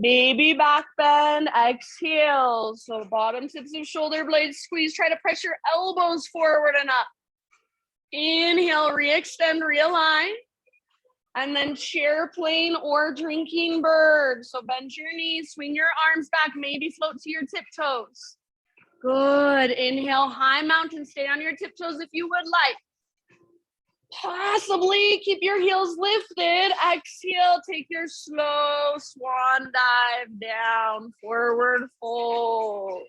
Baby back bend, exhale. So bottom tips of shoulder blades squeeze. Try to press your elbows forward and up. Inhale, re-extend, realign. And then chair plane or drinking bird. So bend your knees, swing your arms back, maybe float to your tiptoes. Good. Inhale, high mountain. Stay on your tiptoes if you would like. Possibly keep your heels lifted. Exhale, take your slow swan dive down, forward fold.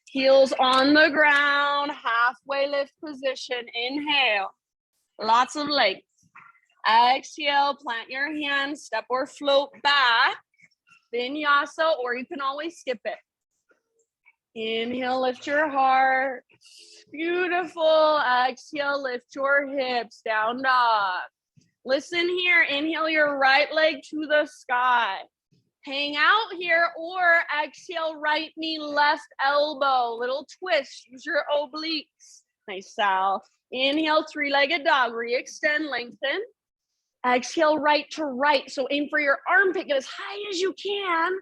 Heels on the ground, halfway lift position. Inhale, lots of legs. Exhale, plant your hands, step or float back. Vinyasa, or you can always skip it. Inhale, lift your heart. Beautiful. Exhale, lift your hips, down dog. Listen here, inhale your right leg to the sky. Hang out here, or exhale, right knee, left elbow. Little twist, use your obliques. Nice, Sal. Inhale, three-legged dog, re-extend, lengthen. Exhale, right to right. So aim for your armpit, get as high as you can.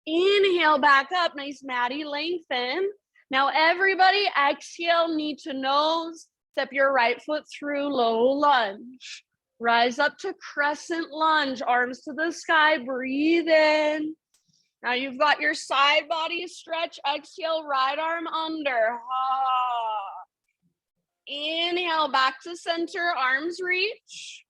Inhale, back up, nice, Maddie, lengthen. Now everybody, exhale, knee to nose. Step your right foot through, low lunge. Rise up to crescent lunge, arms to the sky, breathe in. Now you've got your side body stretch. Exhale, right arm under. Inhale, back to center, arms reach.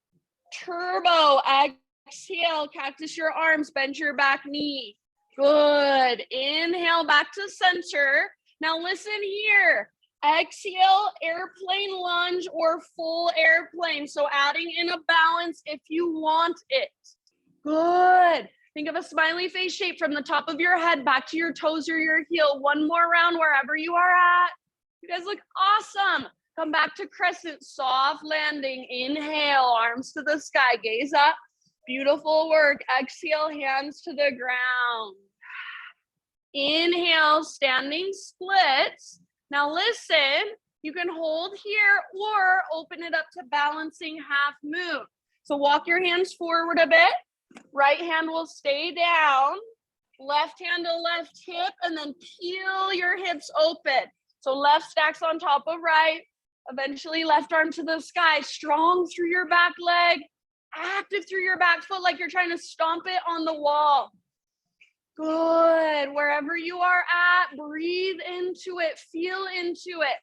Turbo, exhale, cactus your arms, bend your back knee. Good. Inhale, back to center. Now listen here. Exhale, airplane lunge or full airplane. So adding in a balance if you want it. Good. Think of a smiley face shape from the top of your head back to your toes or your heel. One more round wherever you are at. You guys look awesome. Come back to crescent, soft landing. Inhale, arms to the sky, gaze up. Beautiful work. Exhale, hands to the ground. Inhale, standing splits. Now listen, you can hold here or open it up to balancing half moon. So walk your hands forward a bit. Right hand will stay down. Left hand to left hip, and then peel your hips open. So left stacks on top of right. Eventually left arm to the sky. Strong through your back leg. Active through your back foot like you're trying to stomp it on the wall. Good. Wherever you are at, breathe into it. Feel into it.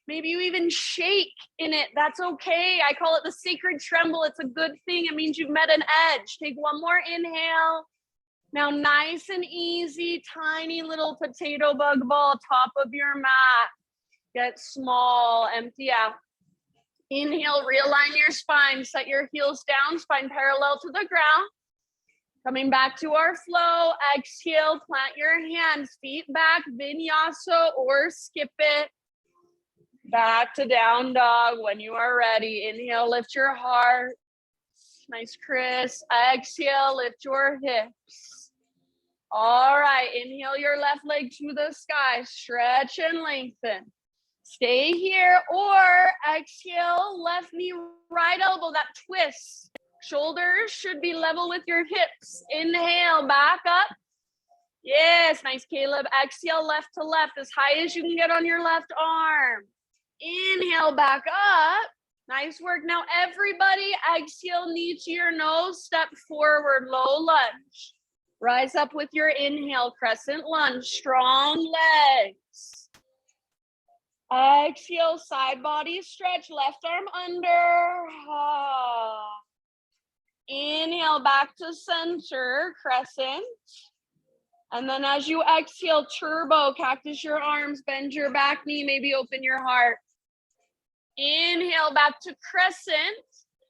Maybe you even shake in it. That's okay. I call it the sacred tremble. It's a good thing. It means you've met an edge. Take one more inhale. Now, nice and easy, tiny little potato bug ball, top of your mat. Get small, empty out. Inhale, realign your spine. Set your heels down, spine parallel to the ground. Coming back to our flow. Exhale, plant your hands, feet back, vinyasa or skip it. Back to down dog when you are ready. Inhale, lift your heart. Nice, Chris. Exhale, lift your hips. All right, inhale your left leg to the sky. Stretch and lengthen. Stay here, or exhale, left knee, right elbow, that twist. Shoulders should be level with your hips. Inhale, back up. Yes, nice, Caleb. Exhale, left to left, as high as you can get on your left arm. Inhale, back up. Nice work. Now, everybody, exhale, knee to your nose, step forward, low lunge. Rise up with your inhale, crescent lunge, strong legs. Exhale, side body stretch, left arm under. Inhale, back to center, crescent. And then as you exhale, turbo, cactus your arms, bend your back knee, maybe open your heart. Inhale, back to crescent.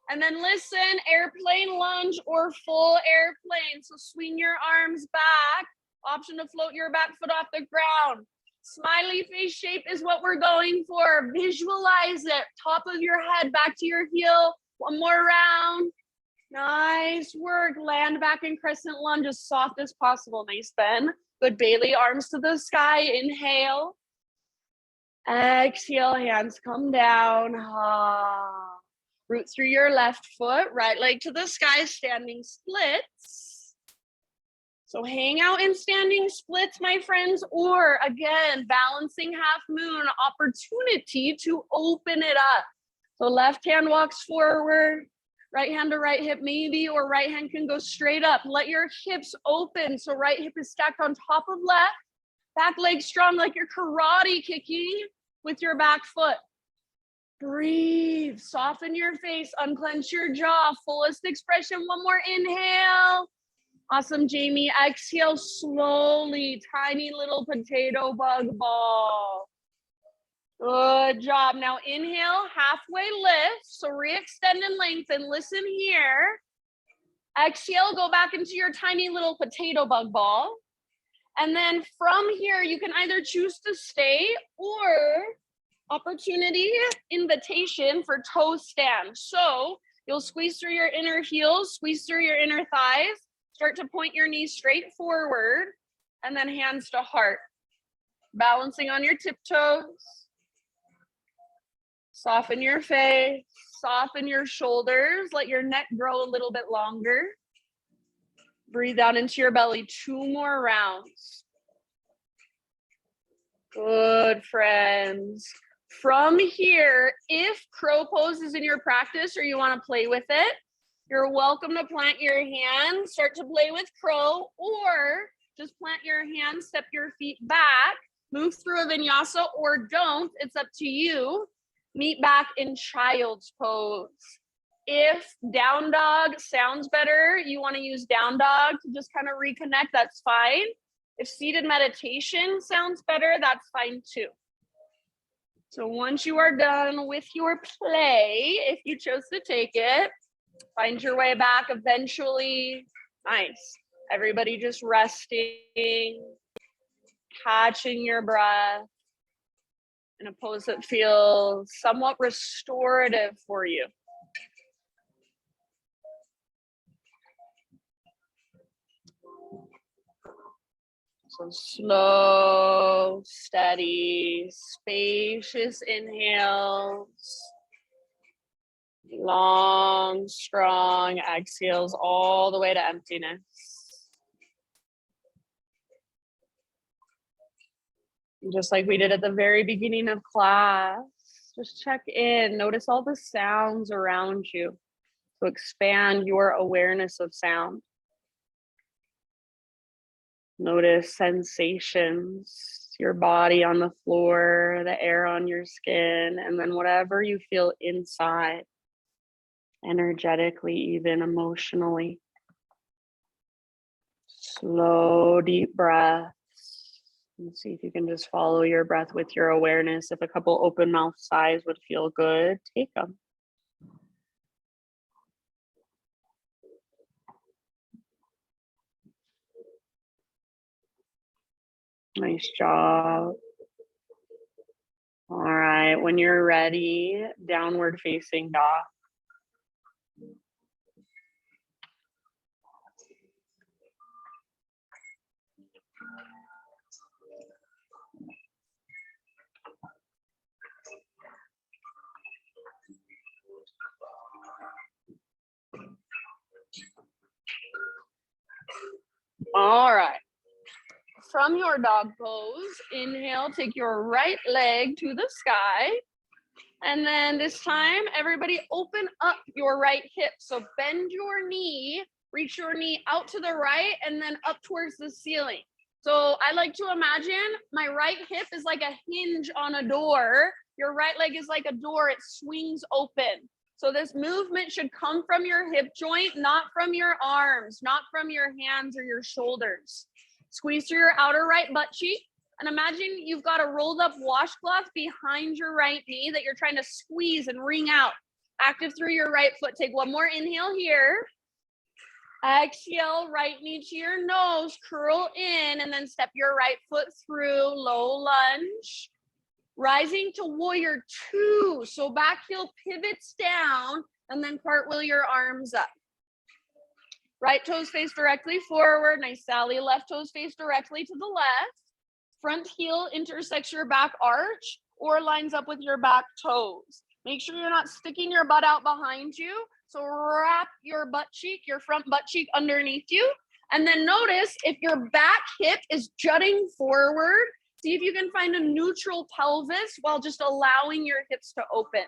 And then listen, airplane lunge or full airplane. So swing your arms back. Option to float your back foot off the ground. Smiley face shape is what we're going for. Visualize it. Top of your head, back to your heel. One more round. Nice work. Land back in crescent lunge as soft as possible. Nice, Ben. Good, Bailey. Arms to the sky. Inhale. Exhale. Hands come down. Root through your left foot. Right leg to the sky. Standing splits. So hang out in standing splits, my friends, or again, balancing half moon, opportunity to open it up. So left hand walks forward, Right hand to right hip maybe, or right hand can go straight up. Let your hips open. So right hip is stacked on top of left. Back leg strong like you're karate kicking with your back foot. Breathe, soften your face, unclench your jaw, fullest expression. One more inhale. Awesome, Jamie. Exhale slowly, tiny little potato bug ball. Good job. Now inhale, halfway lift. So re-extend and lengthen. Listen here. Exhale, go back into your tiny little potato bug ball. And then from here, you can either choose to stay or opportunity, invitation for toe stand. So you'll squeeze through your inner heels, squeeze through your inner thighs, start to point your knees straight forward, and then hands to heart. Balancing on your tiptoes. Soften your face, soften your shoulders, let your neck grow a little bit longer. Breathe out into your belly, 2 more rounds. Good, friends. From here, if crow pose is in your practice or you want to play with it, you're welcome to plant your hands, start to play with crow, or just plant your hands, step your feet back, move through a vinyasa, or don't, it's up to you. Meet back in child's pose. If down dog sounds better, you want to use down dog to just kind of reconnect, that's fine. If seated meditation sounds better, that's fine too. So once you are done with your play, if you chose to take it, find your way back eventually. Nice. Everybody just resting, catching your breath in a pose that feels somewhat restorative for you. So slow, steady, spacious inhales, long, strong exhales all the way to emptiness. And just like we did at the very beginning of class, just check in, notice all the sounds around you. So expand your awareness of sound. Notice sensations, your body on the floor, the air on your skin, and then whatever you feel inside, energetically, even emotionally. Slow, deep breaths. And see if you can just follow your breath with your awareness. If a couple open mouth sighs would feel good, take them. Nice job. All right, when you're ready, downward facing dog. All right. From your dog pose, inhale, take your right leg to the sky. And then this time, everybody open up your right hip. So bend your knee, reach your knee out to the right and then up towards the ceiling. So I like to imagine my right hip is like a hinge on a door. Your right leg is like a door, it swings open. So this movement should come from your hip joint, not from your arms, not from your hands or your shoulders. Squeeze through your outer right butt cheek. And imagine you've got a rolled up washcloth behind your right knee that you're trying to squeeze and wring out. Active through your right foot. Take one more inhale here. Exhale, right knee to your nose, curl in, and then step your right foot through, low lunge. Rising to warrior 2. So back heel pivots down, and then cartwheel your arms up. Right toes face directly forward. Nice, Sally. Left toes face directly to the left. Front heel intersects your back arch or lines up with your back toes. Make sure you're not sticking your butt out behind you. So wrap your butt cheek, your front butt cheek underneath you. And then notice if your back hip is jutting forward, see if you can find a neutral pelvis while just allowing your hips to open.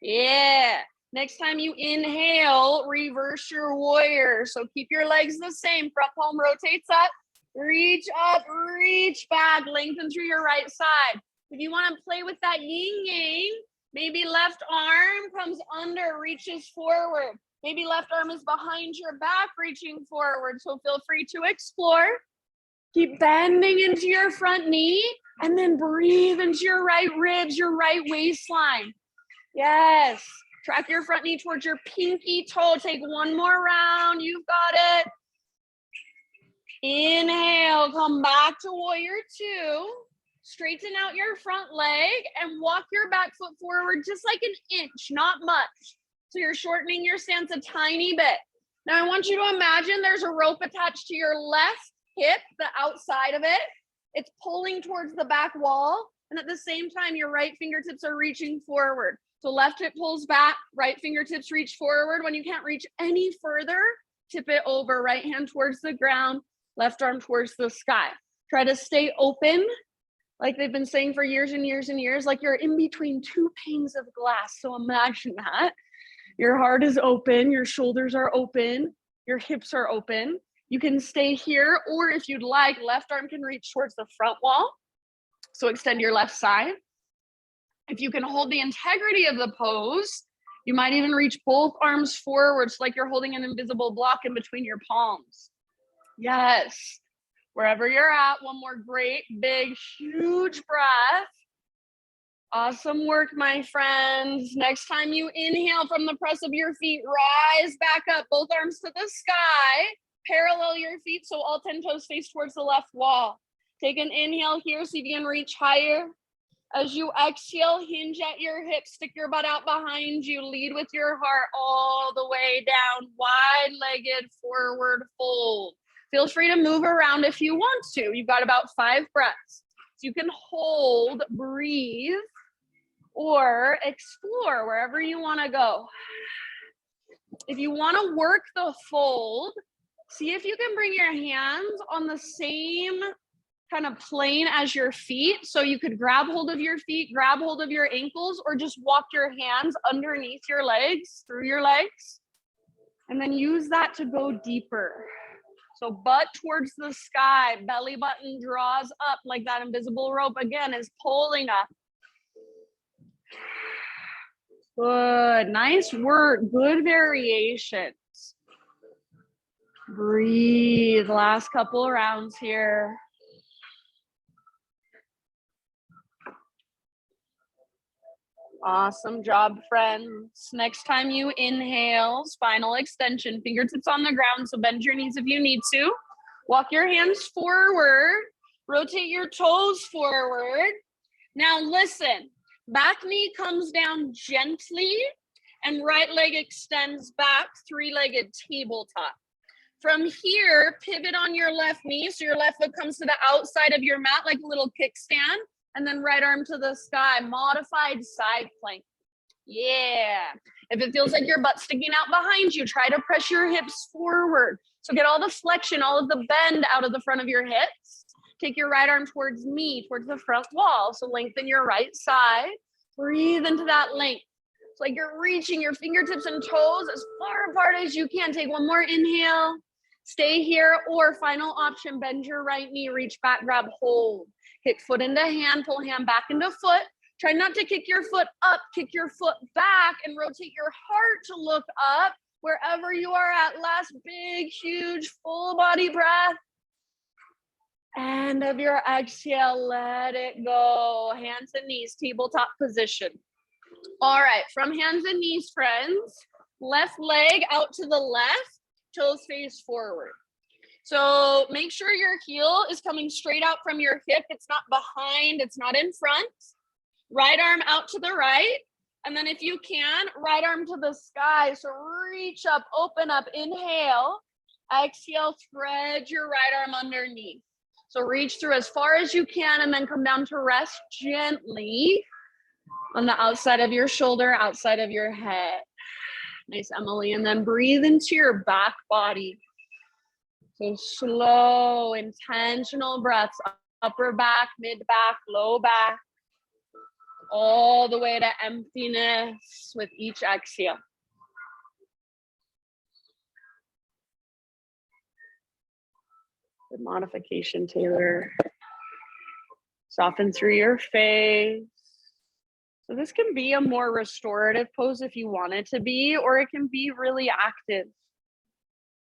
Yeah. Next time you inhale, reverse your warrior. So keep your legs the same. Front palm rotates up, reach back, lengthen through your right side. If you want to play with that yin yang, maybe left arm comes under, reaches forward. Maybe left arm is behind your back, reaching forward. So feel free to explore. Keep bending into your front knee and then breathe into your right ribs, your right waistline. Yes. Track your front knee towards your pinky toe. Take one more round. You've got it. Inhale, come back to warrior two. Straighten out your front leg and walk your back foot forward just like an inch, not much. So you're shortening your stance a tiny bit. Now I want you to imagine there's a rope attached to your left hip, the outside of it. It's pulling towards the back wall. And at the same time, your right fingertips are reaching forward. So left hip pulls back, right fingertips reach forward. When you can't reach any further, tip it over, right hand towards the ground, left arm towards the sky. Try to stay open, like they've been saying for years and years and years, like you're in between two panes of glass. So imagine that. Your heart is open, your shoulders are open, your hips are open. You can stay here, or if you'd like, left arm can reach towards the front wall. So extend your left side. If you can hold the integrity of the pose, you might even reach both arms forwards, like you're holding an invisible block in between your palms. Yes. Wherever you're at, one more great, big, huge breath. Awesome work, my friends. Next time you inhale from the press of your feet, rise back up, both arms to the sky. Parallel your feet so all 10 toes face towards the left wall. Take an inhale here, see if you can reach higher. As you exhale, hinge at your hips, stick your butt out behind you, lead with your heart all the way down, wide-legged forward fold. Feel free to move around if you want to. You've got about 5 breaths. So you can hold, breathe, or explore wherever you want to go. If you want to work the fold, see if you can bring your hands on the same kind of plane as your feet. So you could grab hold of your feet, grab hold of your ankles, or just walk your hands underneath your legs, through your legs, and then use that to go deeper. So butt towards the sky, belly button draws up like that invisible rope again is pulling up. Good, nice work, good variations. Breathe, last couple rounds here. Awesome job, friends. Next time you inhale, spinal extension, fingertips on the ground, so bend your knees if you need to. Walk your hands forward, rotate your toes forward. Now listen, back knee comes down gently and right leg extends back, 3-legged tabletop. From here, pivot on your left knee, so your left foot comes to the outside of your mat like a little kickstand. And then right arm to the sky, modified side plank. Yeah. If it feels like your butt's sticking out behind you, try to press your hips forward. So get all the flexion, all of the bend out of the front of your hips. Take your right arm towards me, towards the front wall. So lengthen your right side. Breathe into that length. It's like you're reaching your fingertips and toes as far apart as you can. Take one more inhale. Stay here, or final option, bend your right knee, reach back, grab hold. Kick foot into hand, pull hand back into foot. Try not to kick your foot up, kick your foot back and rotate your heart to look up wherever you are at. Last big, huge, full body breath. End of your exhale, let it go. Hands and knees, tabletop position. All right, from hands and knees, friends, left leg out to the left, toes face forward. So make sure your heel is coming straight out from your hip. It's not behind, it's not in front. Right arm out to the right. And then if you can, right arm to the sky. So reach up, open up, inhale. Exhale, thread your right arm underneath. So reach through as far as you can and then come down to rest gently on the outside of your shoulder, outside of your head. Nice, Emily. And then breathe into your back body. So slow, intentional breaths, upper back, mid back, low back, all the way to emptiness with each exhale. Good modification, Taylor. Soften through your face. So this can be a more restorative pose if you want it to be, or it can be really active.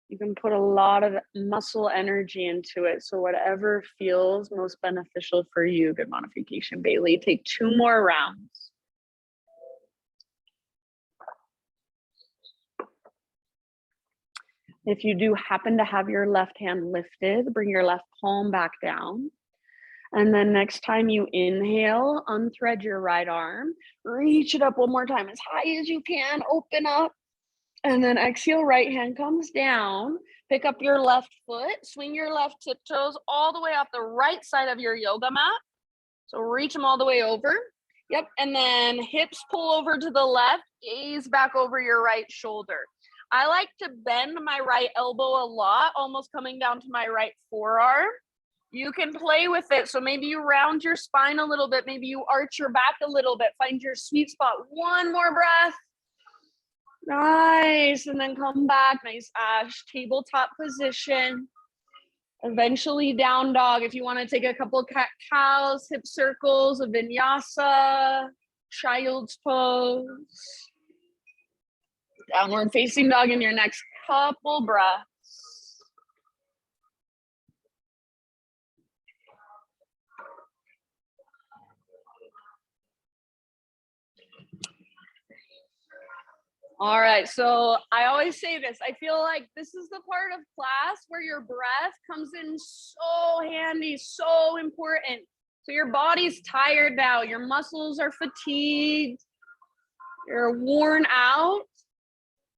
You can put a lot of muscle energy into it. So whatever feels most beneficial for you. Good modification, Bailey. Take 2 more rounds. If you do happen to have your left hand lifted, bring your left palm back down. And then next time you inhale, unthread your right arm, reach it up one more time as high as you can, open up. And then exhale, right hand comes down, pick up your left foot, swing your left tiptoes all the way off the right side of your yoga mat. So reach them all the way over. Yep, and then hips pull over to the left, gaze back over your right shoulder. I like to bend my right elbow a lot, almost coming down to my right forearm. You can play with it. So maybe you round your spine a little bit. Maybe you arch your back a little bit. Find your sweet spot. One more breath. Nice. And then come back. Nice tabletop position. Eventually down dog. If you want to take a couple cat-cows, hip circles, a vinyasa, child's pose. Downward facing dog in your next couple breaths. All right, so I always say this, I feel like this is the part of class where your breath comes in so handy, so important. So your body's tired now, your muscles are fatigued, you're worn out.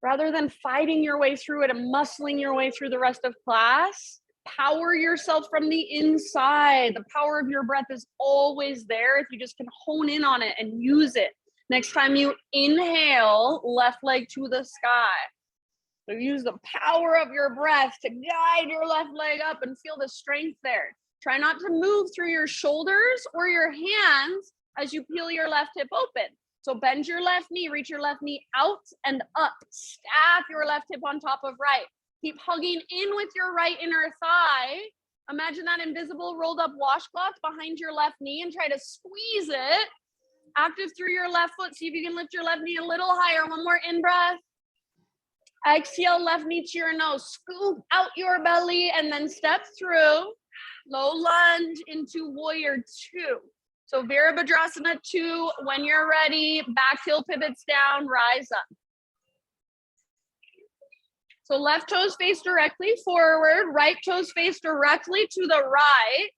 Rather than fighting your way through it and muscling your way through the rest of class, power yourself from the inside. The power of your breath is always there if you just can hone in on it and use it. Next time you inhale, left leg to the sky. So use the power of your breath to guide your left leg up and feel the strength there. Try not to move through your shoulders or your hands as you peel your left hip open. So bend your left knee, reach your left knee out and up. Stack your left hip on top of right. Keep hugging in with your right inner thigh. Imagine that invisible rolled up washcloth behind your left knee and try to squeeze it. Active through your left foot. See if you can lift your left knee a little higher. One more in breath. Exhale, left knee to your nose. Scoop out your belly and then step through. Low lunge into warrior 2. So Virabhadrasana 2, when you're ready, back heel pivots down, rise up. So left toes face directly forward, right toes face directly to the right.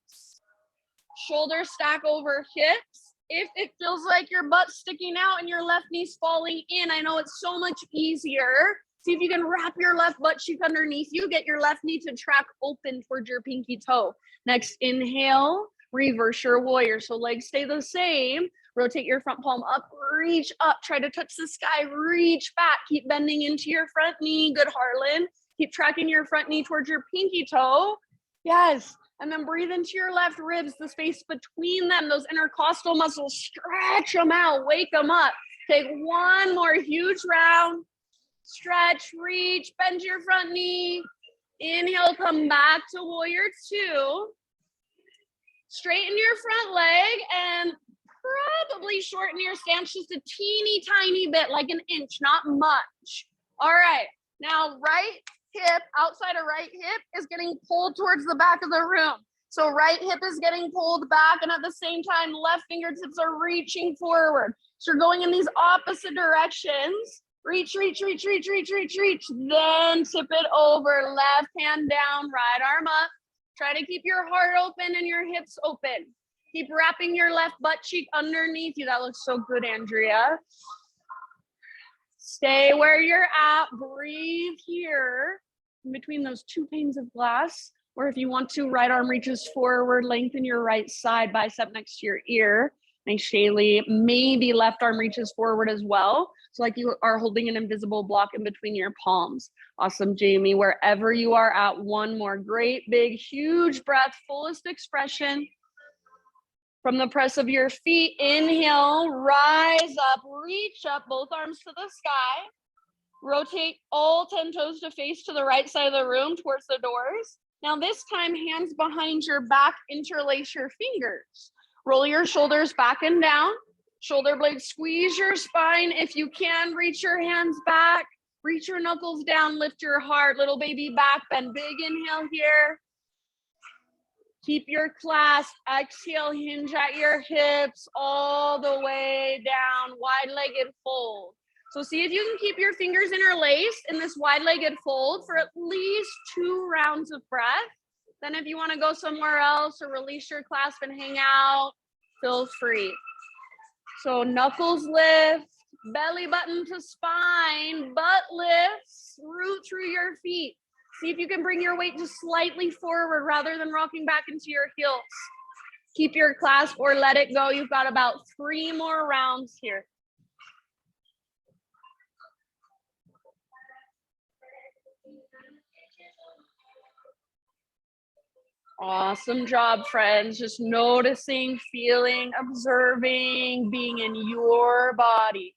Shoulders stack over hips. If it feels like your butt's sticking out and your left knee's falling in, I know it's so much easier. See if you can wrap your left butt cheek underneath you, get your left knee to track open towards your pinky toe. Next, inhale. Reverse your warrior. So legs stay the same. Rotate your front palm up, reach up, try to touch the sky, reach back. Keep bending into your front knee. Good, Harlan. Keep tracking your front knee towards your pinky toe. Yes. And then breathe into your left ribs, the space between them, those intercostal muscles, stretch them out, wake them up. Take one more huge round. Stretch, reach, bend your front knee. Inhale, come back to warrior 2. Straighten your front leg and probably shorten your stance just a teeny tiny bit, like an inch, not much. All right, now right hip, outside of right hip is getting pulled towards the back of the room. So right hip is getting pulled back and at the same time, left fingertips are reaching forward. So you're going in these opposite directions. Reach, reach, reach, reach, reach, reach, reach. Then tip it over, left hand down, right arm up. Try to keep your heart open and your hips open. Keep wrapping your left butt cheek underneath you. That looks so good, Andrea. Stay where you're at. Breathe here in between those 2 panes of glass. Or if you want to, right arm reaches forward, lengthen your right side, bicep next to your ear. Nice, Shaylee. Maybe left arm reaches forward as well. So like you are holding an invisible block in between your palms. Awesome, Jamie. Wherever you are at, one more great, big, huge breath, fullest expression. From the press of your feet, inhale, rise up, reach up, both arms to the sky. Rotate all 10 toes to face to the right side of the room towards the doors. Now this time, hands behind your back, interlace your fingers. Roll your shoulders back and down. Shoulder blades, squeeze your spine. If you can, reach your hands back. Reach your knuckles down, lift your heart. Little baby back bend. Big inhale here. Keep your clasp. Exhale, hinge at your hips all the way down. Wide-legged fold. So see if you can keep your fingers interlaced in this wide-legged fold for at least 2 rounds of breath. Then if you want to go somewhere else or release your clasp and hang out, feel free. So knuckles lift, belly button to spine, butt lifts, root through your feet. See if you can bring your weight just slightly forward rather than rocking back into your heels. Keep your clasp or let it go. You've got about 3 more rounds here. Awesome job, friends. Just noticing, feeling, observing, being in your body.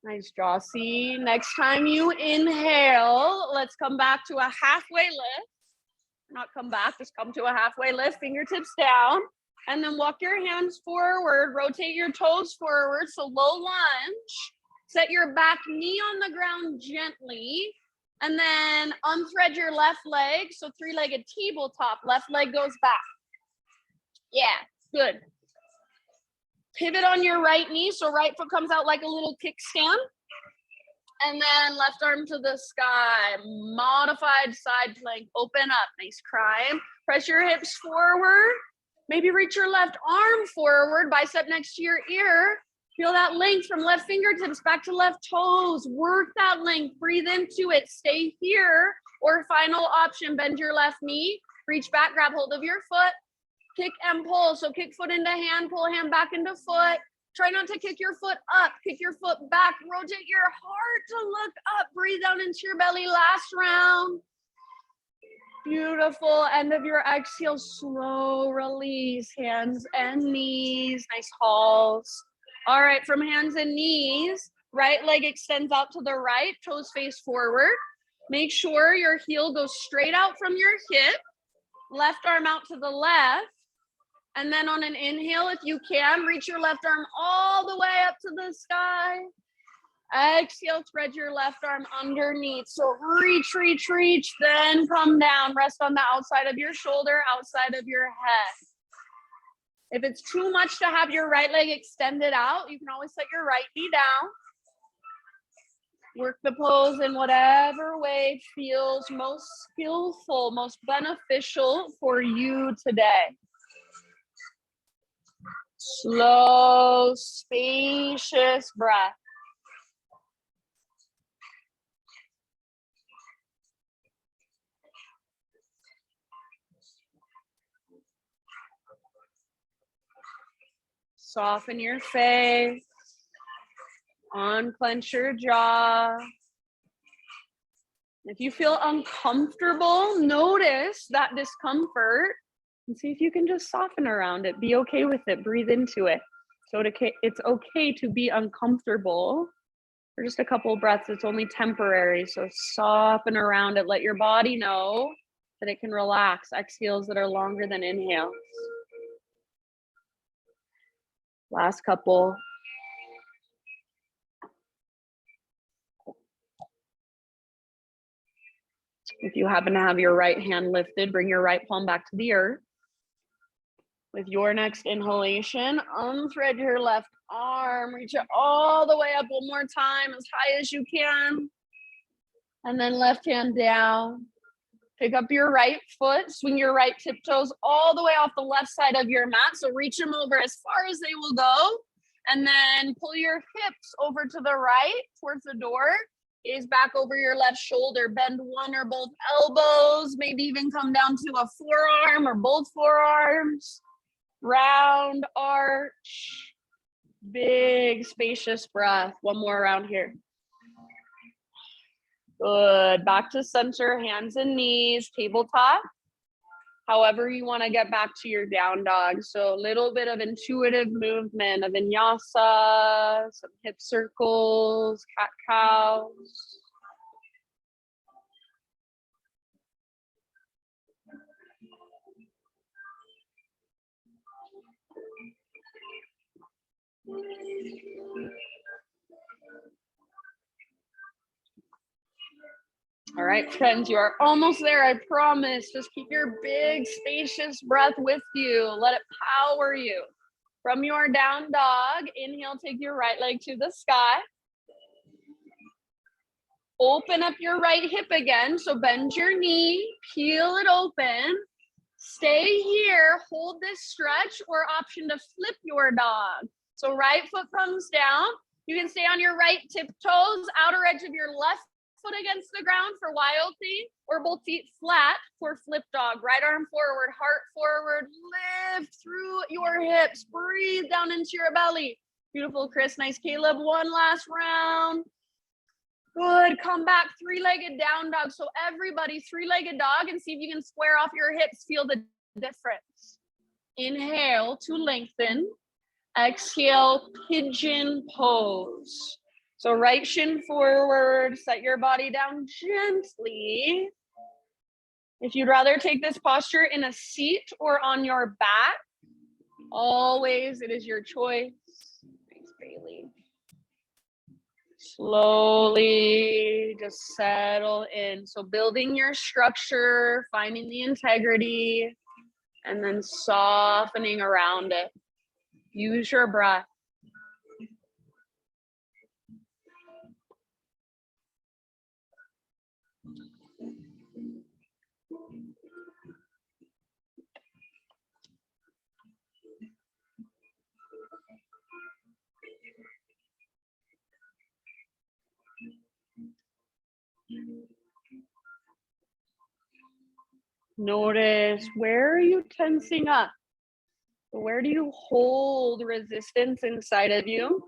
Nice, Jossie. Next time you inhale, let's come back to a halfway lift. Not come back, just come to a halfway lift, fingertips down. And then walk your hands forward, rotate your toes forward, so low lunge. Set your back knee on the ground gently. And then unthread your left leg. So 3-legged tabletop, left leg goes back. Yeah, good. Pivot on your right knee. So right foot comes out like a little kickstand. And then left arm to the sky. Modified side plank, open up, nice climb. Press your hips forward. Maybe reach your left arm forward, bicep next to your ear. Feel that length from left fingertips back to left toes. Work that length, breathe into it, stay here. Or final option, bend your left knee, reach back, grab hold of your foot, kick and pull. So kick foot into hand, pull hand back into foot. Try not to kick your foot up, kick your foot back, rotate your heart to look up, breathe down into your belly, last round. Beautiful, end of your exhale, slow release, hands and knees, nice hauls. All right, from hands and knees, right leg extends out to the right, toes face forward. Make sure your heel goes straight out from your hip, left arm out to the left. And then on an inhale, if you can, reach your left arm all the way up to the sky. Exhale, thread your left arm underneath. So reach, reach, reach, then come down. Rest on the outside of your shoulder, outside of your head. If it's too much to have your right leg extended out, you can always set your right knee down. Work the pose in whatever way feels most skillful, most beneficial for you today. Slow, spacious breath. Soften your face, unclench your jaw. If you feel uncomfortable, notice that discomfort and see if you can just soften around it. Be okay with it, breathe into it. So it's okay to be uncomfortable for just a couple of breaths. It's only temporary, so soften around it. Let your body know that it can relax. Exhales that are longer than inhales. Last couple. If you happen to have your right hand lifted, bring your right palm back to the earth. With your next inhalation, unthread your left arm, reach it all the way up one more time, as high as you can. And then left hand down. Pick up your right foot, swing your right tiptoes all the way off the left side of your mat. So reach them over as far as they will go. And then pull your hips over to the right towards the door. Gaze back over your left shoulder. Bend one or both elbows. Maybe even come down to a forearm or both forearms. Round arch. Big spacious breath. One more round here. Good. Back to center, hands and knees, tabletop. However you want to get back to your down dog. So a little bit of intuitive movement of vinyasa, some hip circles, cat cows. All right, friends, you are almost there, I promise. Just keep your big, spacious breath with you. Let it power you. From your down dog, inhale, take your right leg to the sky. Open up your right hip again, so bend your knee, peel it open. Stay here, hold this stretch, or option to flip your dog. So right foot comes down. You can stay on your right tiptoes, outer edge of your left foot against the ground for wild thing, or both feet flat for flip dog. Right arm forward, heart forward, lift through your hips, breathe down into your belly. Beautiful, Chris. Nice, Caleb. One last round. Good. Come back, three-legged down dog. So everybody, three-legged dog, and see if you can square off your hips. Feel the difference. Inhale to lengthen. Exhale, pigeon pose. So right shin forward, set your body down gently. If you'd rather take this posture in a seat or on your back, always it is your choice. Thanks, Bailey. Slowly just settle in. So building your structure, finding the integrity, and then softening around it. Use your breath. Notice, where are you tensing up? Where do you hold resistance inside of you?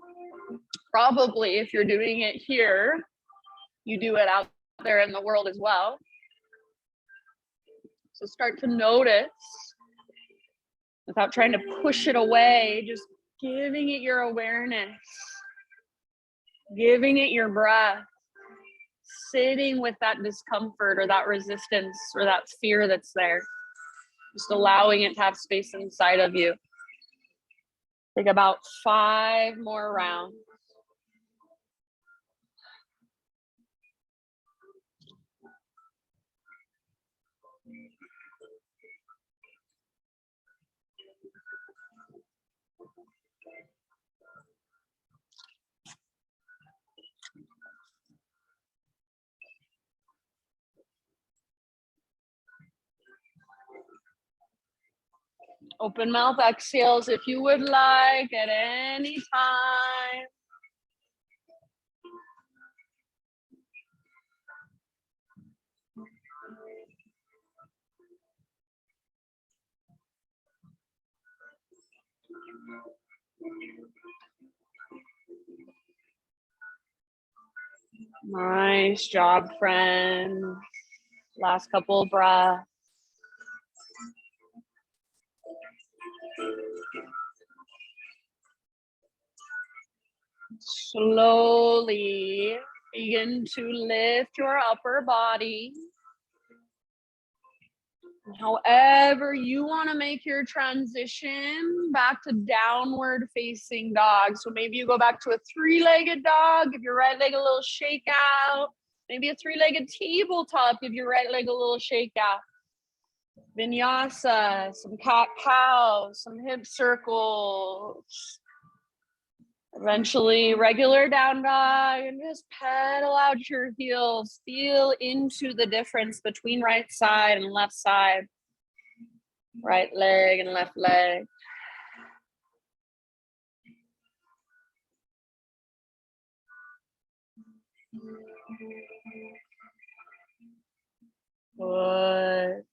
Probably if you're doing it here, you do it out there in the world as well. So start to notice without trying to push it away, just giving it your awareness, giving it your breath, sitting with that discomfort or that resistance or that fear that's there. Just allowing it to have space inside of you. Take about 5 more rounds. Open mouth exhales if you would like at any time. Nice job, friend. Last couple of breaths. Slowly begin to lift your upper body. However you want to make your transition back to downward facing dog. So maybe you go back to a 3-legged dog, give your right leg a little shake out. Maybe a 3-legged tabletop, give your right leg a little shake out. Vinyasa, some cat-cow, some hip circles. Eventually, regular down dog, and just pedal out your heels. Feel into the difference between right side and left side. Right leg and left leg. Good.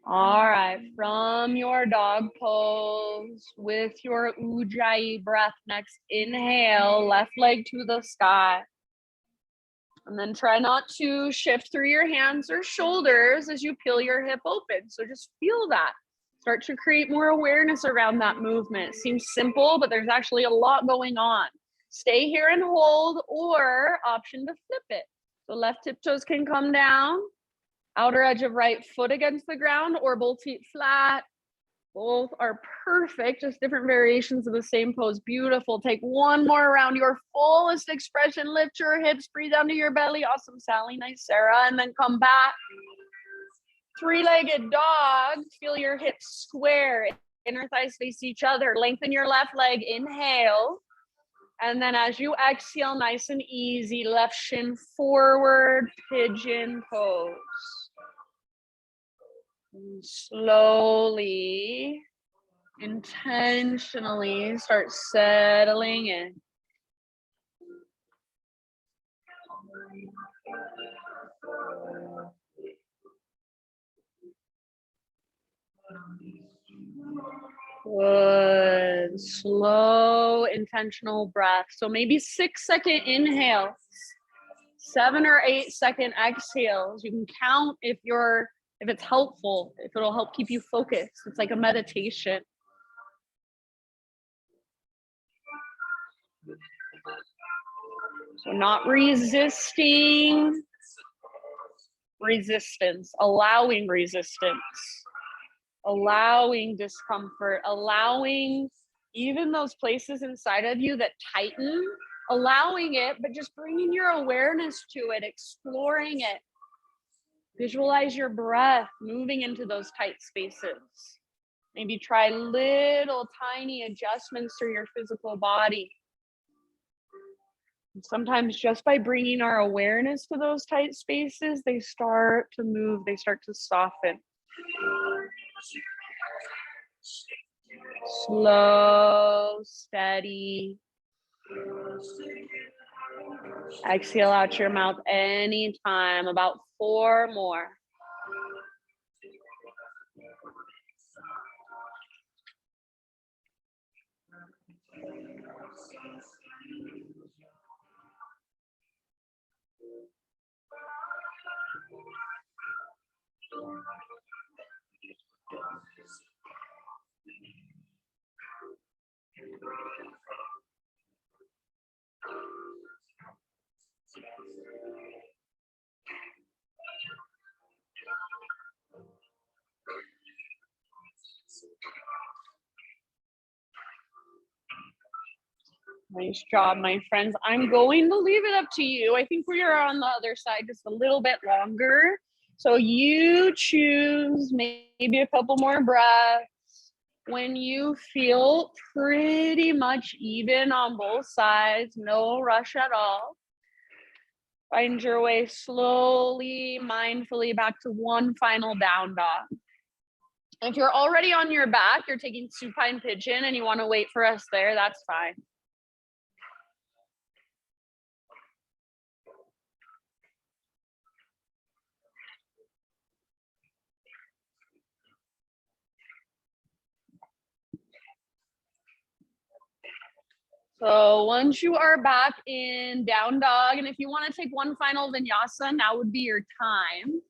All right, from your dog pose with your Ujjayi breath, next inhale, left leg to the sky. And then try not to shift through your hands or shoulders as you peel your hip open. So just feel that. Start to create more awareness around that movement. It seems simple, but there's actually a lot going on. Stay here and hold, or option to flip it. So left tiptoes can come down. Outer edge of right foot against the ground, or both feet flat. Both are perfect, just different variations of the same pose. Beautiful. Take one more round, your fullest expression. Lift your hips, breathe down to your belly. Awesome, Sally. Nice, Sarah. And then come back. Three-legged dog. Feel your hips square. Inner thighs face each other. Lengthen your left leg. Inhale. And then as you exhale, nice and easy, left shin forward, pigeon pose. And slowly, intentionally start settling in. Good. Slow, intentional breath. So maybe 6-second inhales, 7 or 8-second exhales. You can count if it's helpful, if it'll help keep you focused. It's like a meditation. So not resisting resistance, allowing resistance, allowing discomfort, allowing even those places inside of you that tighten, allowing it, but just bringing your awareness to it, exploring it. Visualize your breath moving into those tight spaces. Maybe try little tiny adjustments through your physical body. And sometimes just by bringing our awareness to those tight spaces, they start to move, they start to soften. Slow, steady. Exhale out your mouth anytime, about 4 more. Nice job, my friends. I'm going to leave it up to you. I think we are on the other side just a little bit longer. So you choose maybe a couple more breaths. When you feel pretty much even on both sides, no rush at all. Find your way slowly, mindfully back to one final down dog. If you're already on your back, you're taking supine pigeon and you want to wait for us there, that's fine. So once you are back in down dog, and if you want to take one final vinyasa, now would be your time.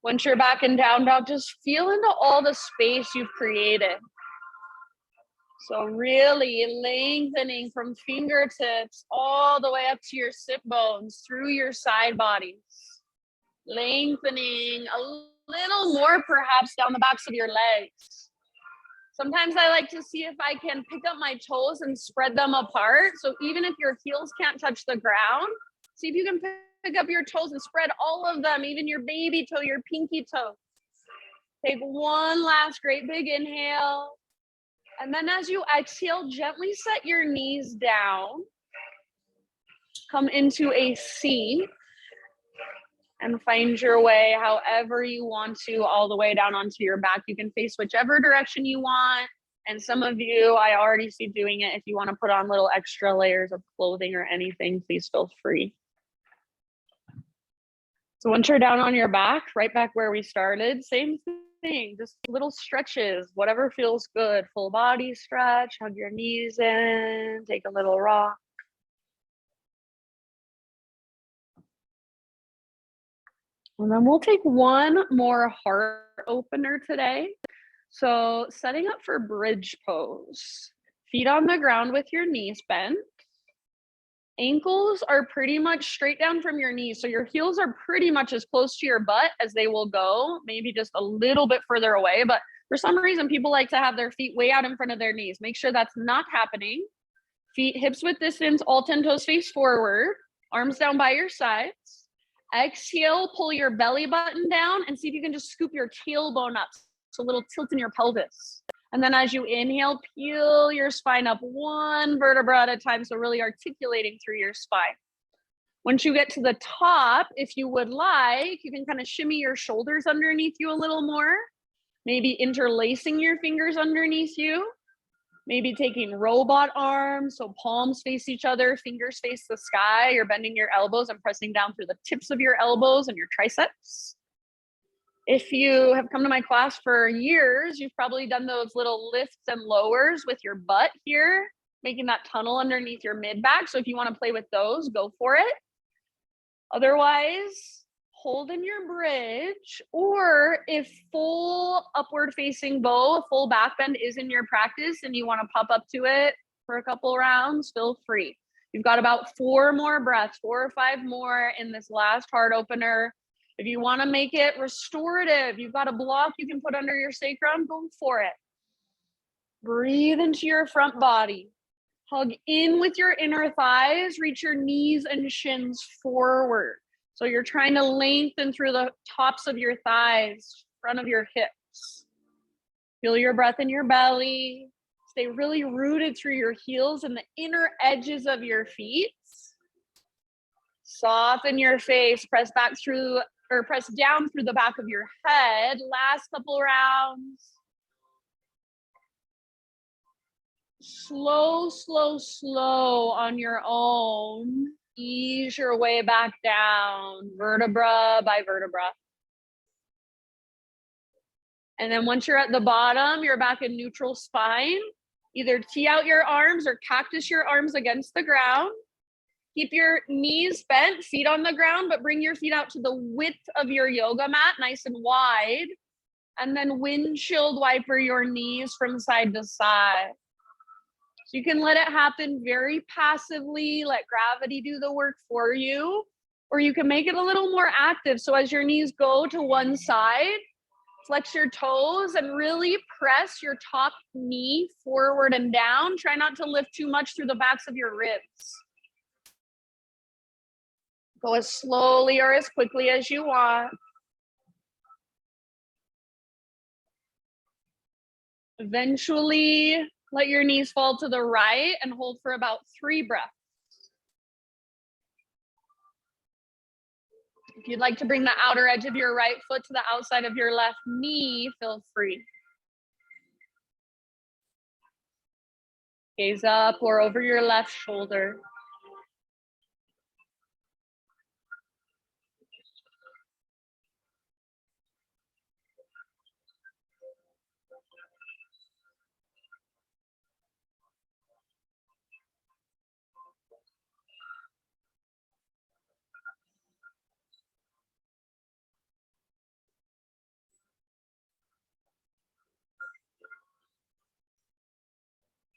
Once you're back in down dog, just feel into all the space you've created. So really lengthening from fingertips all the way up to your sit bones, through your side bodies. Lengthening a little more perhaps down the backs of your legs. Sometimes I like to see if I can pick up my toes and spread them apart. So even if your heels can't touch the ground, see if you can pick up your toes and spread all of them, even your baby toe, your pinky toe. Take one last great big inhale. And then as you exhale, gently set your knees down. Come into a seat. And find your way however you want to, all the way down onto your back. You can face whichever direction you want. And some of you, I already see doing it. If you want to put on little extra layers of clothing or anything, please feel free. So once you're down on your back, right back where we started, same thing, just little stretches, whatever feels good. Full body stretch, hug your knees in, take a little rock. And then we'll take one more heart opener today. So setting up for bridge pose. Feet on the ground with your knees bent. Ankles are pretty much straight down from your knees. So your heels are pretty much as close to your butt as they will go, maybe just a little bit further away, but For some reason, people like to have their feet way out in front of their knees. Make sure that's not happening. Feet hips width distance, all 10 toes face forward, arms down by your sides. Exhale, pull your belly button down and see if you can just scoop your tailbone up. So a little tilt in your pelvis. And then as you inhale, peel your spine up one vertebra at a time. So really articulating through your spine. Once you get to the top, if you would like, you can kind of shimmy your shoulders underneath you a little more. Maybe interlacing your fingers underneath you. Maybe taking robot arms, so palms face each other, fingers face the sky. You're bending your elbows and pressing down through the tips of your elbows and your triceps. If you have come to my class for years, you've probably done those little lifts and lowers with your butt here, making that tunnel underneath your mid back. So if you want to play with those, go for it. Otherwise, hold in your bridge, or if full upward facing bow, full back bend is in your practice and you want to pop up to it for a couple rounds, feel free. You've got about 4 more breaths, 4 or 5 more in this last heart opener. If you want to make it restorative, you've got a block you can put under your sacrum, go for it. Breathe into your front body. Hug in with your inner thighs, reach your knees and shins forward. So you're trying to lengthen through the tops of your thighs, front of your hips. Feel your breath in your belly. Stay really rooted through your heels and the inner edges of your feet. Soften your face, press back through, or press down through the back of your head. Last couple rounds. Slow, slow, slow on your own. Ease your way back down, vertebra by vertebra. And then once you're at the bottom, you're back in neutral spine. Either tee out your arms or cactus your arms against the ground. Keep your knees bent, feet on the ground, but bring your feet out to the width of your yoga mat, nice and wide. And then windshield wiper your knees from side to side. So you can let it happen very passively, let gravity do the work for you, or you can make it a little more active. So as your knees go to one side, flex your toes and really press your top knee forward and down. Try not to lift too much through the backs of your ribs. Go as slowly or as quickly as you want. Eventually, let your knees fall to the right and hold for about 3 breaths. If you'd like to bring the outer edge of your right foot to the outside of your left knee, feel free. Gaze up or over your left shoulder.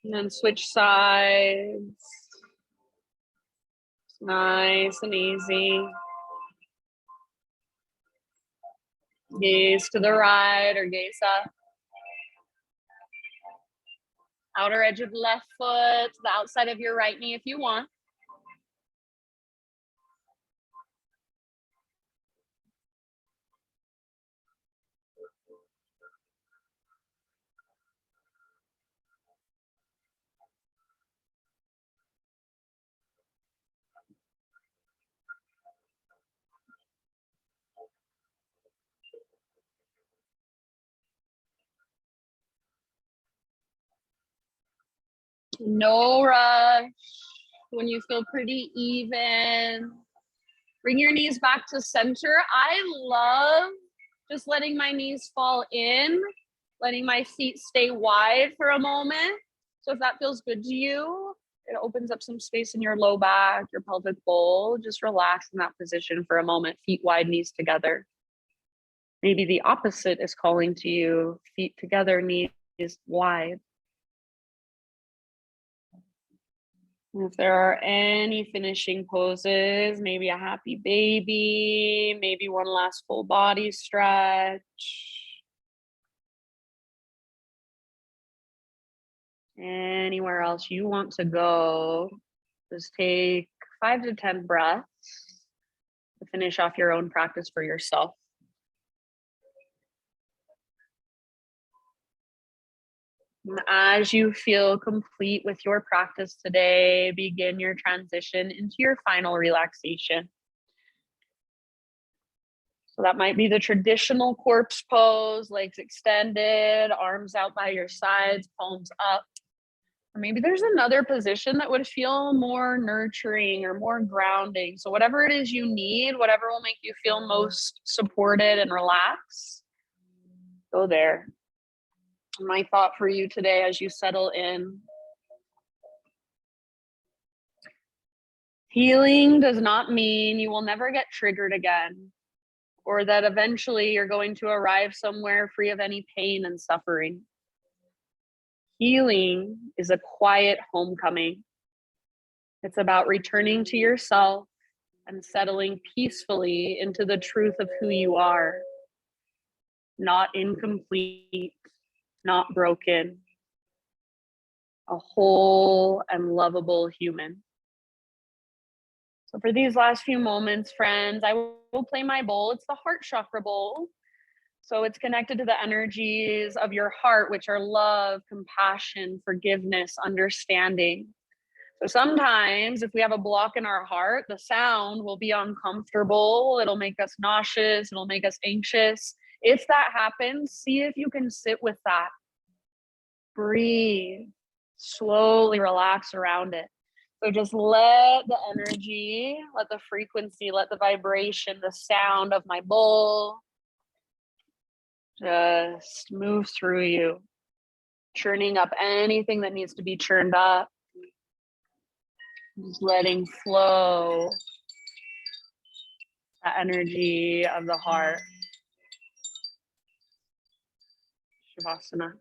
And then switch sides. Nice and easy. Gaze to the right or gaze up. Outer edge of left foot to the outside of your right knee if you want. No rush. When you feel pretty even, bring your knees back to center. I love just letting my knees fall in, letting my feet stay wide for a moment. So if that feels good to you, it opens up some space in your low back, your pelvic bowl. Just relax in that position for a moment, feet wide, knees together. Maybe the opposite is calling to you, feet together, knees wide. If there are any finishing poses, maybe a happy baby, maybe one last full body stretch. Anywhere else you want to go, just take 5 to 10 breaths to finish off your own practice for yourself. And as you feel complete with your practice today, begin your transition into your final relaxation. So that might be the traditional corpse pose, legs extended, arms out by your sides, palms up. Or maybe there's another position that would feel more nurturing or more grounding. So whatever it is you need, whatever will make you feel most supported and relaxed, go there. My thought for you today as you settle in: healing does not mean you will never get triggered again, or that eventually you're going to arrive somewhere free of any pain and suffering. Healing is a quiet homecoming. It's about returning to yourself and settling peacefully into the truth of who you are. Not incomplete, not broken. A whole and lovable human. So for these last few moments, friends, I will play my bowl. It's the heart chakra bowl. So it's connected to the energies of your heart, which are love, compassion, forgiveness, understanding. So sometimes if we have a block in our heart, the sound will be uncomfortable. It'll make us nauseous. It'll make us anxious. If that happens, see if you can sit with that. Breathe. Slowly relax around it. So just let the energy, let the frequency, let the vibration, the sound of my bowl just move through you, churning up anything that needs to be churned up. Just letting flow the energy of the heart. Shavasana.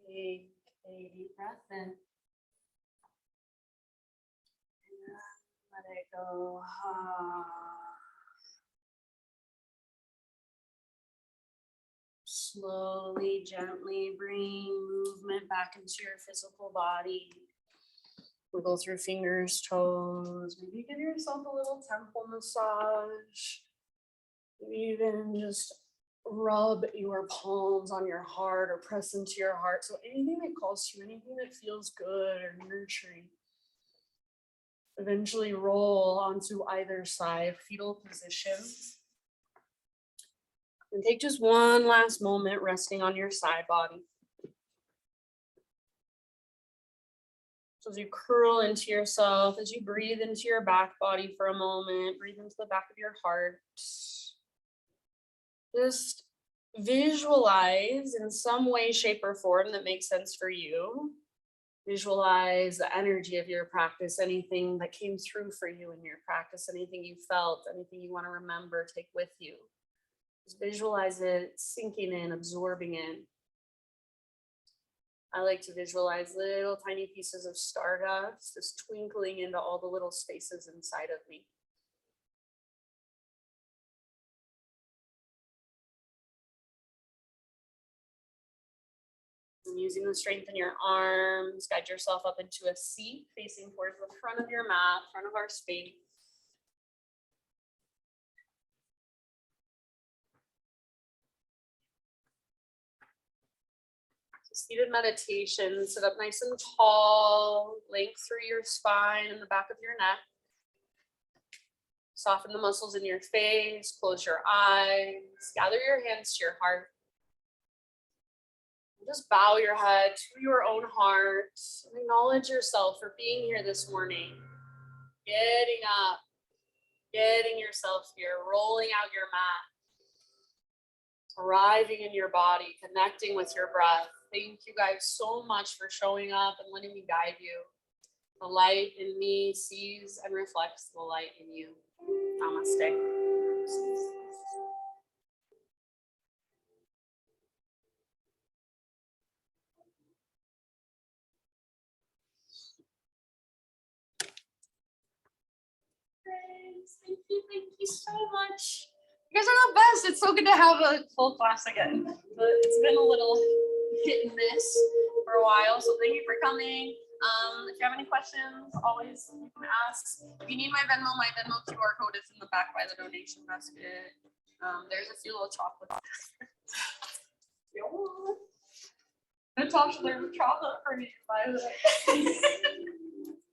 Take a deep breath in. And let it go. Slowly, gently bring movement back into your physical body. Wiggle through fingers, toes. Maybe give yourself a little temple massage. Maybe even just rub your palms on your heart or press into your heart. So anything that calls to you, anything that feels good or nurturing. Eventually roll onto either side, fetal position. And take just one last moment resting on your side body. So as you curl into yourself, as you breathe into your back body for a moment, breathe into the back of your heart. Just visualize in some way, shape, or form that makes sense for you. Visualize the energy of your practice, anything that came through for you in your practice, anything you felt, anything you want to remember, take with you. Just visualize it sinking in, absorbing in. I like to visualize little tiny pieces of stardust just twinkling into all the little spaces inside of me. And using the strength in your arms, guide yourself up into a seat facing towards the front of your mat, front of our space. Seated meditation, sit up nice and tall, length through your spine and the back of your neck. Soften the muscles in your face, close your eyes, gather your hands to your heart. Just bow your head to your own heart and acknowledge yourself for being here this morning. Getting up, getting yourself here, rolling out your mat, arriving in your body, connecting with your breath. Thank you guys so much for showing up and letting me guide you. The light in me sees and reflects the light in you. Namaste. Thank you so much. You guys are the best. It's so good to have a full class again. But it's been a little hit and miss for a while. So thank you for coming. If you have any questions, always you can ask. If you need my Venmo QR code is in the back by the donation basket. There's a few little chocolates. Natasha, there's a chocolate for you, by the way.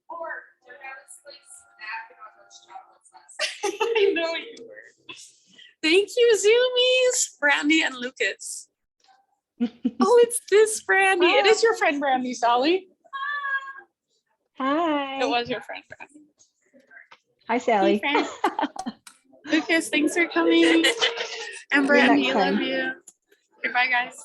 Or we're at this place after all those chocolates last. I know you were. Thank you, Zoomies, Brandy and Lucas. Oh, it's this Brandy. It is your friend Brandy, Sally. Hi. It was your friend Brandy. Hi, Sally. Hey, Lucas, thanks for coming. And Brandy, I love you. Okay, bye, guys.